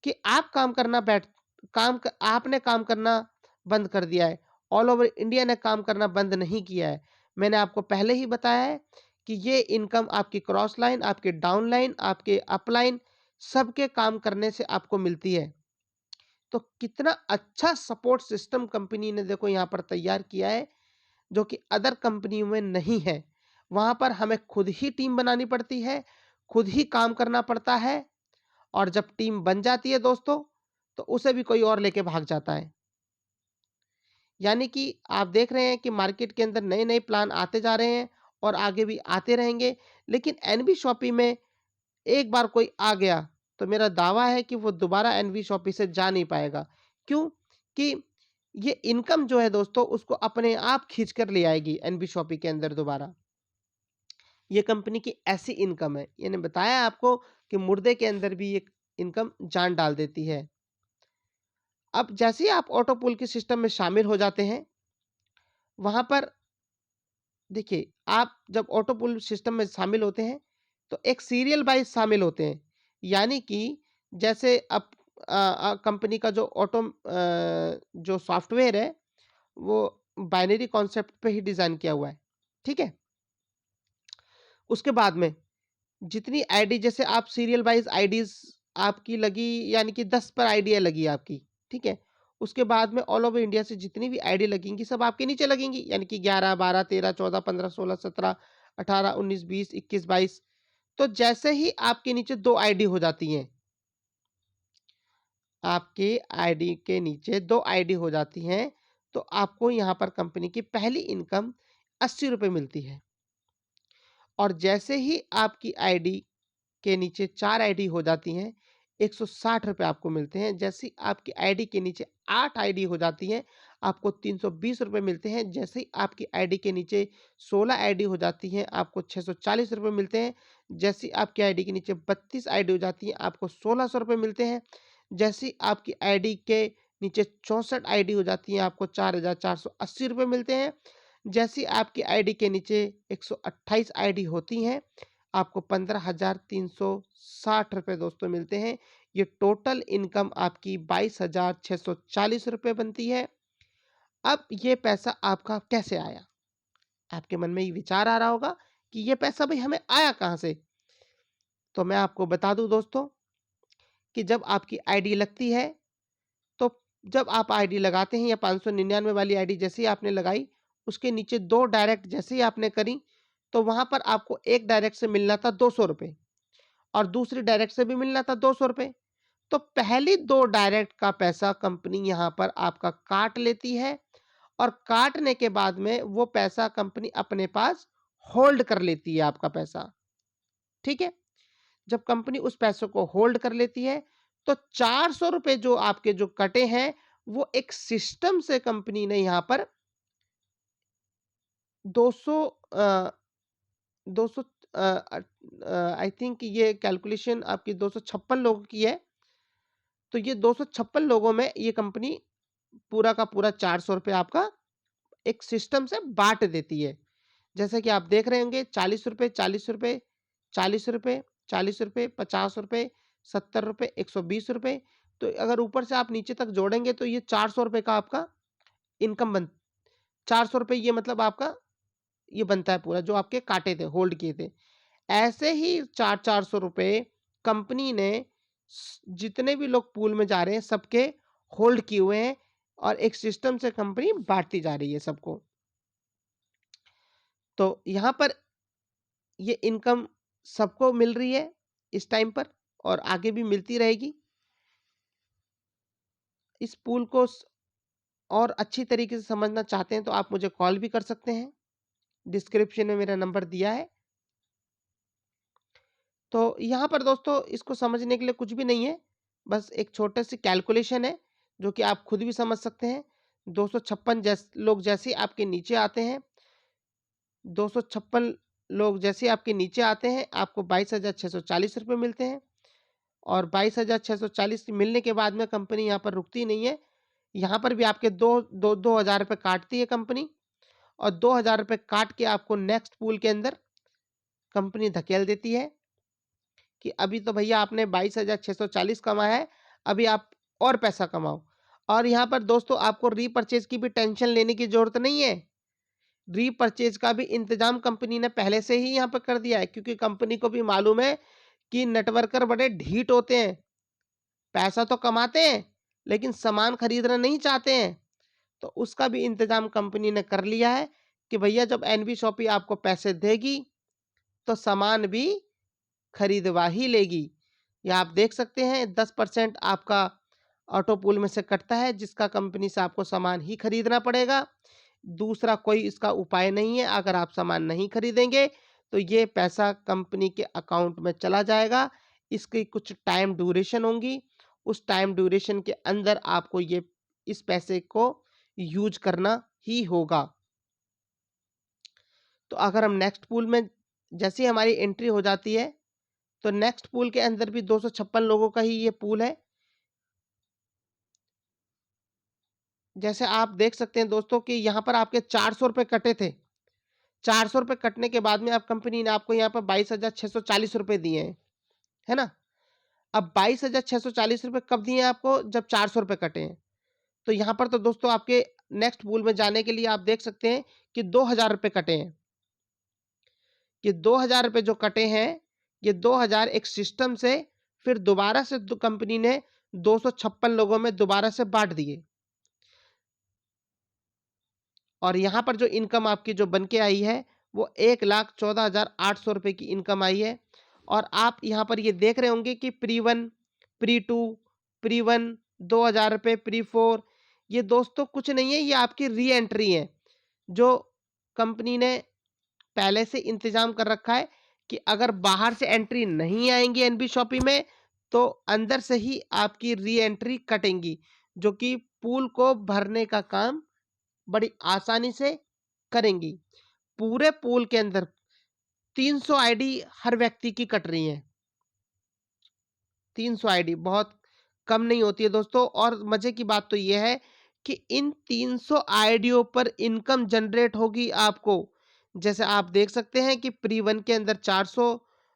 [SPEAKER 1] कि आप काम करना बैठ काम क आपने काम करना बंद कर दिया है। ऑल ओवर इंडिया ने काम करना बंद नहीं किया है। मैंने आपको पहले ही बताया है कि ये इनकम आपकी क्रॉस लाइन, आपके डाउन लाइन, आपके अप लाइन सबके काम करने से आपको मिलती है। तो कितना अच्छा सपोर्ट सिस्टम कंपनी ने देखो यहाँ पर तैयार किया है, जो कि अदर कंपनियों में नहीं है। वहाँ पर हमें खुद ही टीम बनानी पड़ती है, खुद ही काम करना पड़ता है, और जब टीम बन जाती है दोस्तों, तो उसे भी कोई और लेके भाग जाता है। यानी कि आप देख रहे हैं कि मार्केट के अंदर नए-नए प्लान आते जा रहे हैं और आगे भी आते रहेंगे। लेकिन एनबी शॉपी में एक बार कोई आ गया, तो मेरा दावा है कि वो दोबारा एनबी शॉपी से जा नहीं पाएगा। क्यों? कि ये इनकम जो है दोस्तों, उसको अपने आप खींच कर ले आएगी एनबी शॉपी के अंदर दोबारा। ये कंपनी की ऐसी इनकम है। मैंने बताया आपको कि मुर्दे के अंदर भी ये इनकम जान डाल देती है। अब जैसे ही आप ऑटो पूल के सिस्टम में शामिल हो जाते हैं, वहाँ पर देखिए, आप जब ऑटो पूल सिस्टम में शामिल होते हैं, तो एक सीरियल वाइज़ शामिल होते हैं। यानी कि जैसे अब कंपनी का जो जो सॉफ्टवेयर है, वो बाइनरी कॉन्सेप्ट पे ही डिज़ाइन किया हुआ है। ठीक है? उसके बाद में जितनी आईडी, जैसे आप सीरियल वाइज़ आईडीज़ आपकी लगी, यानी कि 10 पर आईडियाँ लगी आपकी, ठीक है? उसके बाद में ऑल ओवर इंडिया से जितनी भी आईडी लगेंगी, सब आपके नीचे लगेंगी, यानी कि 11, 12, 13, 14, 15, 16, 17, 18, 19, 20, 21, 22। तो जैसे ही आपके नीचे 2 आईडी हो जाती हैं, आपके आईडी के नीचे 2 आईडी हो जाती हैं, तो आपको यहाँ पर कंपनी की पहली इनकम ₹80 मिलती है। और जैसे ही आपकी आईडी के नीचे 4 आईडी हो जाती हैं, ₹160 आपको मिलते हैं। जैसे ही आपकी आईडी के नीचे 8 आईडी हो जाती हैं, आपको ₹320 मिलते हैं। जैसे ही आपकी आईडी के नीचे 16 आईडी हो जाती हैं, आपको ₹640 मिलते हैं। जैसे ही आपकी आईडी के नीचे 32 आईडी हो जाती हैं, आपको ₹1600 मिलते हैं। जैसे ही आपकी आईडी के नीचे 64 आईडी हो जाती हैं, आपको ₹4480 मिलते हैं। जैसे ही आपकी आईडी के नीचे 128 आईडी होती हैं, आपको ₹15,360 दोस्तों मिलते हैं। ये टोटल इनकम आपकी ₹22,640 बनती है। अब ये पैसा आपका कैसे आया? आपके मन में ये विचार आ रहा होगा कि ये पैसा भई हमें आया कहाँ से? तो मैं आपको बता दूँ दोस्तों कि जब आपकी आईडी लगती है, तो जब आप आईडी लगाते हैं या 599 वाली आईडी जैसे ही आपने लगाई, उसके नीचे 2 डायरेक्ट जैसे ही आपने करी, तो वहाँ पर आपको एक डायरेक्ट से मिलना था ₹200 और दूसरी डायरेक्ट से भी मिलना था ₹200। तो पहली 2 डायरेक्ट का पैसा कंपनी यहाँ पर आपका काट लेती है, और काटने के बाद में वो पैसा कंपनी अपने पास होल्ड कर लेती है आपका पैसा, ठीक है? जब कंपनी उस पैसों को होल्ड कर लेती है, तो ₹400 जो आपके जो कटे हैं, वो एक सिस्टम से कंपनी ने यहाँ पर 200 अ, 200 आई थिंक ये कैलकुलेशन आपकी 256 लोगों की है। तो ये 256 लोगों में ये कंपनी पूरा का पूरा ₹400 आपका एक सिस्टम से बाँट देती है। जैसे कि आप देख रहे होंगे ₹40, ₹40, ₹40, ₹40, ₹50, ₹70, ₹120। तो अगर ऊपर से आप नीचे तक जोड़ेंगे तो ये ₹400 का आपका इनकम बन ₹400 ये मतलब आपका ये बनता है पूरा, जो आपके काटे थे, होल्ड किए थे। ऐसे ही 400-400 रुपए कंपनी ने जितने भी लोग पूल में जा रहे हैं सबके होल्ड किए हुए हैं और एक सिस्टम से कंपनी बांटती जा रही है सबको। तो यहाँ पर ये इनकम सबको मिल रही है इस टाइम पर और आगे भी मिलती रहेगी। इस पूल को और अच्छी तरीके से समझना चाहते हैं तो आप मुझे कॉल भी कर सकते हैं। डिस्क्रिप्शन में मेरा नंबर दिया है। तो यहाँ पर दोस्तों इसको समझने के लिए कुछ भी नहीं है, बस एक छोटे सी कैलकुलेशन है जो कि आप खुद भी समझ सकते हैं। 256 लोग जैसे आपके नीचे आते हैं, 256 लोग जैसे आपके नीचे आते हैं, आपको 22,640 रुपये मिलते हैं और 22,640 मिलने के बाद में कंपनी यहाँ पर रुकती नहीं है। यहाँ पर भी आपके 2,000 रुपये काटती है कंपनी और 2,000 रुपये काट के आपको नेक्स्ट पूल के अंदर कंपनी धकेल देती है कि अभी तो भैया आपने 22,640 कमाया है, अभी आप और पैसा कमाओ। और यहाँ पर दोस्तों आपको रीपर्चेज की भी टेंशन लेने की जरूरत नहीं है। रीपर्चेज का भी इंतजाम कंपनी ने पहले से ही यहाँ पर कर दिया है, क्योंकि कंपनी को भी मालूम है कि नेटवर्कर बड़े ढीठ होते हैं, पैसा तो कमाते हैं लेकिन सामान खरीदना नहीं चाहते हैं। तो उसका भी इंतजाम कंपनी ने कर लिया है कि भैया जब एनबी शॉपी आपको पैसे देगी तो सामान भी खरीदवा ही लेगी। या आप देख सकते हैं 10% आपका ऑटो पूल में से कटता है, जिसका कंपनी से आपको सामान ही खरीदना पड़ेगा। दूसरा कोई इसका उपाय नहीं है। अगर आप सामान नहीं खरीदेंगे तो ये पैसा कंपनी के अकाउंट में चला जाएगा। इसकी कुछ टाइम ड्यूरेशन होंगी, उस टाइम ड्यूरेशन के अंदर आपको ये इस पैसे को यूज करना ही होगा। तो अगर हम नेक्स्ट पूल में जैसे ही हमारी एंट्री हो जाती है तो नेक्स्ट पूल के अंदर भी 256 लोगों का ही ये पूल है। जैसे आप देख सकते हैं दोस्तों कि यहाँ पर आपके 400 रुपए कटे थे। 400 रुपए कटने के बाद में अब कंपनी ने आपको यहाँ पर 22,640 रुपए दिए हैं, है ना? अब 22,640 रुपए कब दिए हैं आपको? जब 400 रुपए कटे हैं। तो यहाँ पर तो दोस्तों आपके नेक्स्ट पूल में जाने के लिए आप देख सकते हैं कि 2,000 रुपए कटे हैं। ये 2,000 रुपए जो कटे हैं, ये 2,000 एक सिस्टम से फिर दोबारा से कंपनी ने 256 लोगों में दोबारा से बांट दिए। और यहाँ पर जो इनकम आपकी जो बन के आई है वो 1,14,800 रुपए की इनकम आई है। और आप यहाँ पर ये देख रहे होंगे कि प्री 1, प्री 2, प्री 1 2,000 रुपए, प्री 4, ये दोस्तों कुछ नहीं है, ये आपकी री एंट्री है जो कंपनी ने पहले से इंतजाम कर रखा है कि अगर बाहर से एंट्री नहीं आएंगी एनबी शॉपी में तो अंदर से ही आपकी री एंट्री कटेंगी, जो कि पूल को भरने का काम बड़ी आसानी से करेंगी। पूरे पूल के अंदर 300 आईडी हर व्यक्ति की कट रही है। 300 आईडी बहुत कम नहीं होती है दोस्तों। और मजे की बात तो यह है कि इन 300 आईडियों पर इनकम जनरेट होगी आपको। जैसे आप देख सकते हैं कि प्री 1 के अंदर 400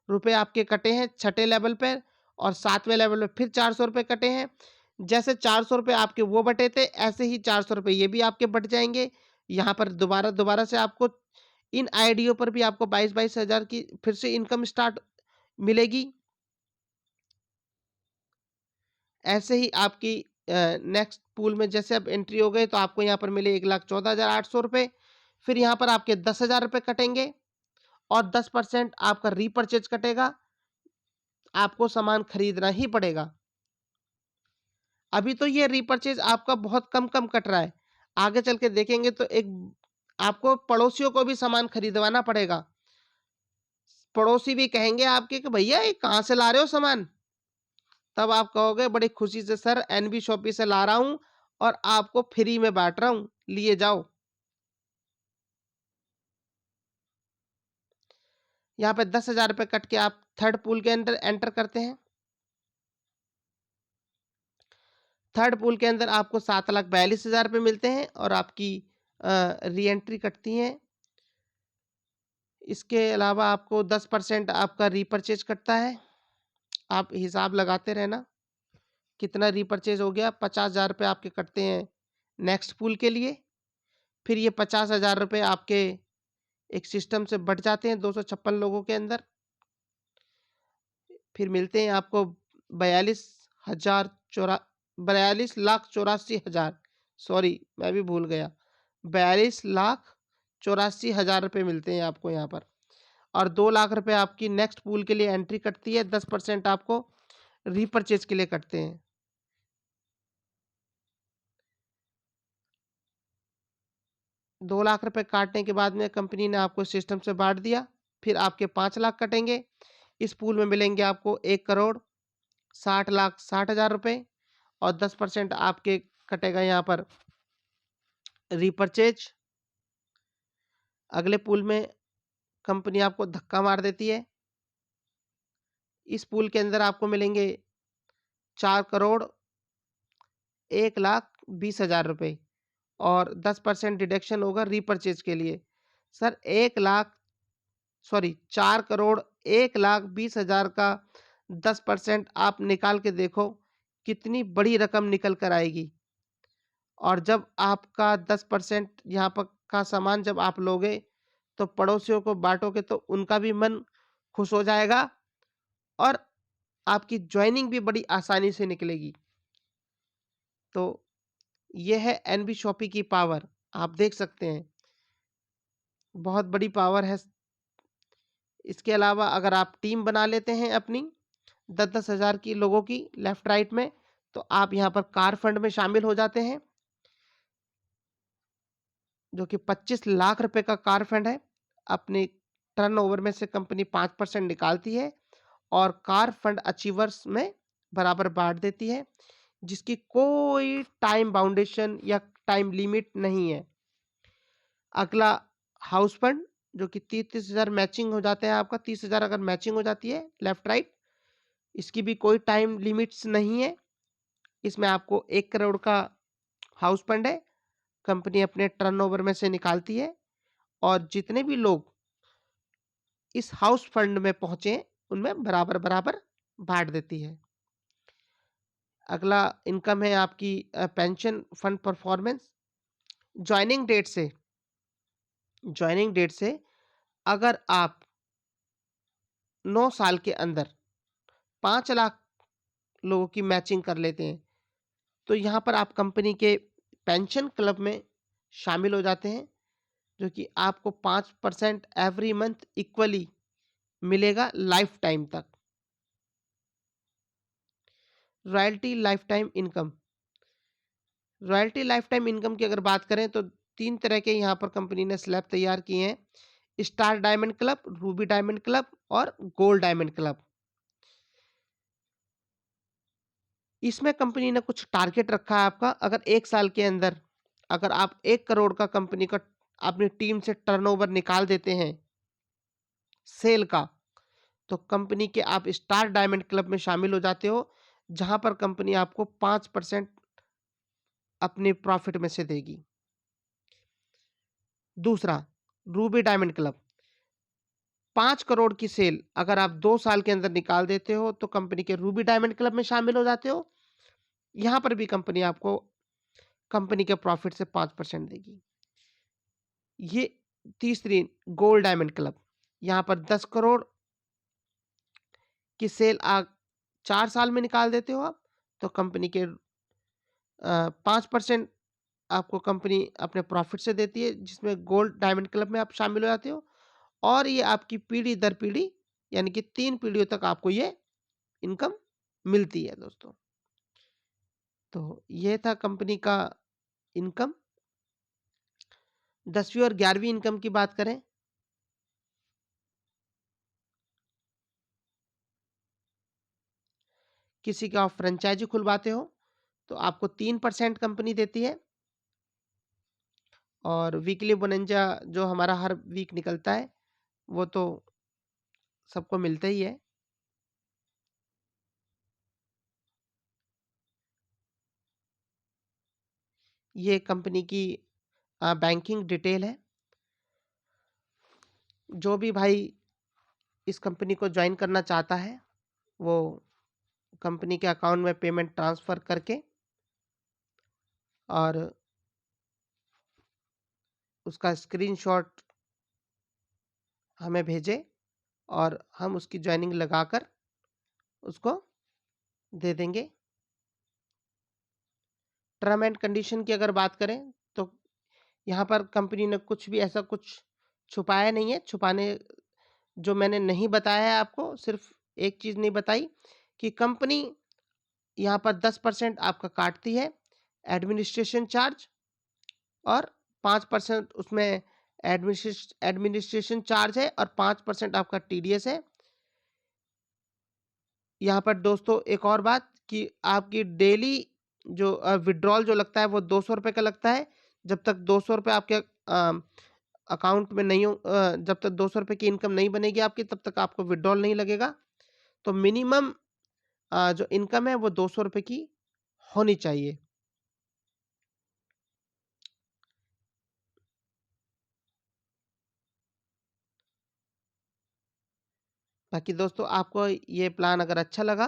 [SPEAKER 1] रुपए आपके कटे हैं छठे लेवल पर और 7वें लेवल पर फिर 400 रुपए कटे हैं। जैसे 400 रुपए आपके वो बटे थे, ऐसे ही 400 रुपए ये भी आपके बट जाएंगे। यहाँ पर दोबारा दोबारा से आपको इन आईडियों पर भी आपको 22-22 हजार की फिर से इनकम स्टार्ट मिलेगी। ऐसे ही आपकी नेक्स्ट पूल में जैसे अब एंट्री हो गए तो आपको यहाँ पर मिले 1,14,800 रुपए। फिर यहाँ पर आपके 10,000 रुपए कटेंगे और 10% आपका रीपर्चेज कटेगा। आपको सामान खरीदना ही पड़ेगा। अभी तो ये रीपर्चेज आपका बहुत कम कम कट रहा है, आगे चल के देखेंगे तो एक आपको पड़ोसियों को भी सामान खरीदवाना पड़ेगा। पड़ोसी भी कहेंगे आपके कि भैया ये कहाँ से ला रहे हो सामान? तब आप कहोगे बड़ी खुशी से सर एनबी शॉपी से ला रहा हूँ और आपको फ्री में बांट रहा हूँ, लिए जाओ। यहाँ पे 10,000 रुपए कट के आप थर्ड पूल के अंदर एंटर करते हैं। थर्ड पूल के अंदर आपको 7,42,000 रुपए मिलते हैं और आपकी री एंट्री कटती है। इसके अलावा आपको 10% आपका रीपर्चेज कटता है। आप हिसाब लगाते रहना कितना रीपर्चेज हो गया। 50,000 रुपये आपके कटते हैं नेक्स्ट पूल के लिए। फिर ये 50,000 रुपये आपके एक सिस्टम से बट जाते हैं 256 लोगों के अंदर। फिर मिलते हैं आपको 42,84,000, सॉरी मैं भी भूल गया, 42,84,000 रुपये मिलते हैं आपको यहाँ पर। और 2 लाख रुपए आपकी नेक्स्ट पूल के लिए एंट्री कटती है, 10% आपको रीपरचेज के लिए कटते हैं। 2 लाख रुपए काटने के बाद में कंपनी ने आपको सिस्टम से बांट दिया, फिर आपके 5 लाख कटेंगे। इस पूल में मिलेंगे आपको 1,60,60,60,000 रुपए और 10% आपके कटेगा यहाँ पर रीपरचेज। अगले पूल में कंपनी आपको धक्का मार देती है। इस पूल के अंदर आपको मिलेंगे 4,01,20,000 रुपए और 10% डिडक्शन होगा रीपरचेज के लिए। सर 4,01,20,000 का 10% आप निकाल के देखो कितनी बड़ी रकम निकल कर आएगी। और जब आपका 10% यहाँ पर का सामान जब आप लोगे तो पड़ोसियों को बांटोगे तो उनका भी मन खुश हो जाएगा और आपकी ज्वाइनिंग भी बड़ी आसानी से निकलेगी। तो ये है एनबी शॉपी की पावर, आप देख सकते हैं बहुत बड़ी पावर है। इसके अलावा अगर आप टीम बना लेते हैं अपनी 10-10 हज़ार की लोगों की लेफ्ट राइट में, तो आप यहाँ पर कार फंड में शामिल हो जाते हैं, जो कि 25 लाख रुपए का कार फंड है। अपने टर्नओवर में से कंपनी 5% निकालती है और कार फंड अचीवर्स में बराबर बांट देती है, जिसकी कोई टाइम बाउंडेशन या टाइम लिमिट नहीं है। अगला हाउस फंड, जो कि 30-30 हज़ार मैचिंग हो जाते हैं आपका, 30 हज़ार अगर मैचिंग हो जाती है लेफ्ट राइट, इसकी भी कोई टाइम लिमिट्स नहीं है। इसमें आपको 1 करोड़ का हाउस फंड है, कंपनी अपने टर्नओवर में से निकालती है और जितने भी लोग इस हाउस फंड में पहुंचे उनमें बराबर बराबर बांट देती है। अगला इनकम है आपकी pension fund performance. Joining date से ज्वाइनिंग डेट से अगर आप 9 साल के अंदर 5 लाख लोगों की मैचिंग कर लेते हैं, तो यहाँ पर आप कंपनी के पेंशन क्लब में शामिल हो जाते हैं, जो कि आपको 5% एवरी मंथ इक्वली मिलेगा लाइफ टाइम तक। Royalty life time income, royalty life time income की अगर बात करें तो 3 तरह के यहाँ पर कंपनी ने स्लैब तैयार किए हैं, star diamond club, Ruby diamond club और गोल्ड डायमंड क्लब। इसमें कंपनी ने कुछ टारगेट रखा है आपका, अगर 1 साल के अंदर अगर आप 1 करोड़ का कंपनी का अपनी टीम से टर्नओवर निकाल देते हैं सेल का, तो कंपनी के आप स्टार डायमंड क्लब में शामिल हो जाते हो, जहां पर कंपनी आपको 5% अपने प्रॉफिट में से देगी। दूसरा, रूबी डायमंड क्लब, 5 करोड़ की सेल अगर आप 2 साल के अंदर निकाल देते हो तो कंपनी के रूबी डायमंड क्लब में शामिल हो जाते हो। यहां पर भी कंपनी आपको कंपनी के प्रॉफिट से 5% देगी। ये तीसरी, गोल्ड डायमंड क्लब, यहाँ पर 10 करोड़ की सेल 4 साल में निकाल देते हो आप, तो कंपनी के 5% आपको कंपनी अपने प्रॉफिट से देती है, जिसमें गोल्ड डायमंड क्लब में आप शामिल हो जाते हो और ये आपकी पीढ़ी दर पीढ़ी यानी कि 3 पीढ़ियों तक आपको ये इनकम मिलती है दोस्तों। तो ये था कंपनी का इनकम। 10वीं और 11वीं इनकम की बात करें, किसी का आप फ्रेंचाइजी खुलवाते हो तो आपको 3% कंपनी देती है और वीकली बोनंजा जो हमारा हर वीक निकलता है वो तो सबको मिलता ही है। ये कंपनी की बैंकिंग डिटेल है। जो भी भाई इस कंपनी को ज्वाइन करना चाहता है वो कंपनी के अकाउंट में पेमेंट ट्रांसफ़र करके और उसका स्क्रीनशॉट हमें भेजें और हम उसकी जॉइनिंग लगाकर उसको दे देंगे। टर्म एंड कंडीशन की अगर बात करें तो यहाँ पर कंपनी ने कुछ भी ऐसा कुछ छुपाया नहीं है। छुपाने जो मैंने नहीं बताया है आपको, सिर्फ़ एक चीज़ नहीं बताई कि कंपनी यहाँ पर 10% आपका काटती है एडमिनिस्ट्रेशन चार्ज और 5% उसमें एडमिनिस्ट्रेशन चार्ज है और 5% आपका टीडीएस है। यहाँ पर दोस्तों एक और बात कि आपकी डेली जो विथड्रॉल जो लगता है वो ₹200 का लगता है। जब तक ₹200 आपके अकाउंट में नहीं जब तक ₹200 की इनकम नहीं बनेगी आपकी तब तक आपको विथड्रॉल नहीं लगेगा। तो मिनिमम जो इनकम है वो ₹200 की होनी चाहिए। बाकी दोस्तों आपको ये प्लान अगर अच्छा लगा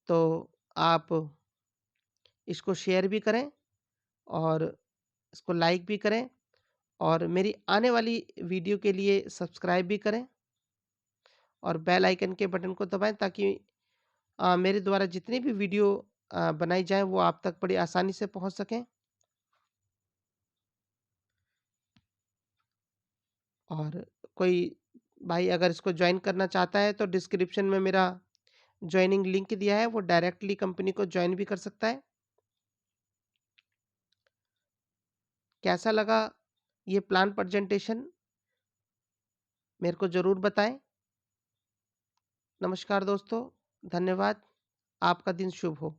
[SPEAKER 1] तो आप इसको शेयर भी करें और इसको लाइक भी करें और मेरी आने वाली वीडियो के लिए सब्सक्राइब भी करें और बेल आइकन के बटन को दबाएं ताकि मेरे द्वारा जितनी भी वीडियो बनाई जाए वो आप तक बड़ी आसानी से पहुंच सकें। और कोई भाई अगर इसको ज्वाइन करना चाहता है तो डिस्क्रिप्शन में मेरा जॉइनिंग लिंक दिया है, वो डायरेक्टली कंपनी को ज्वाइन भी कर सकता है। कैसा लगा ये प्लान प्रेजेंटेशन मेरे को ज़रूर बताएं। नमस्कार दोस्तों, धन्यवाद। आपका दिन शुभ हो।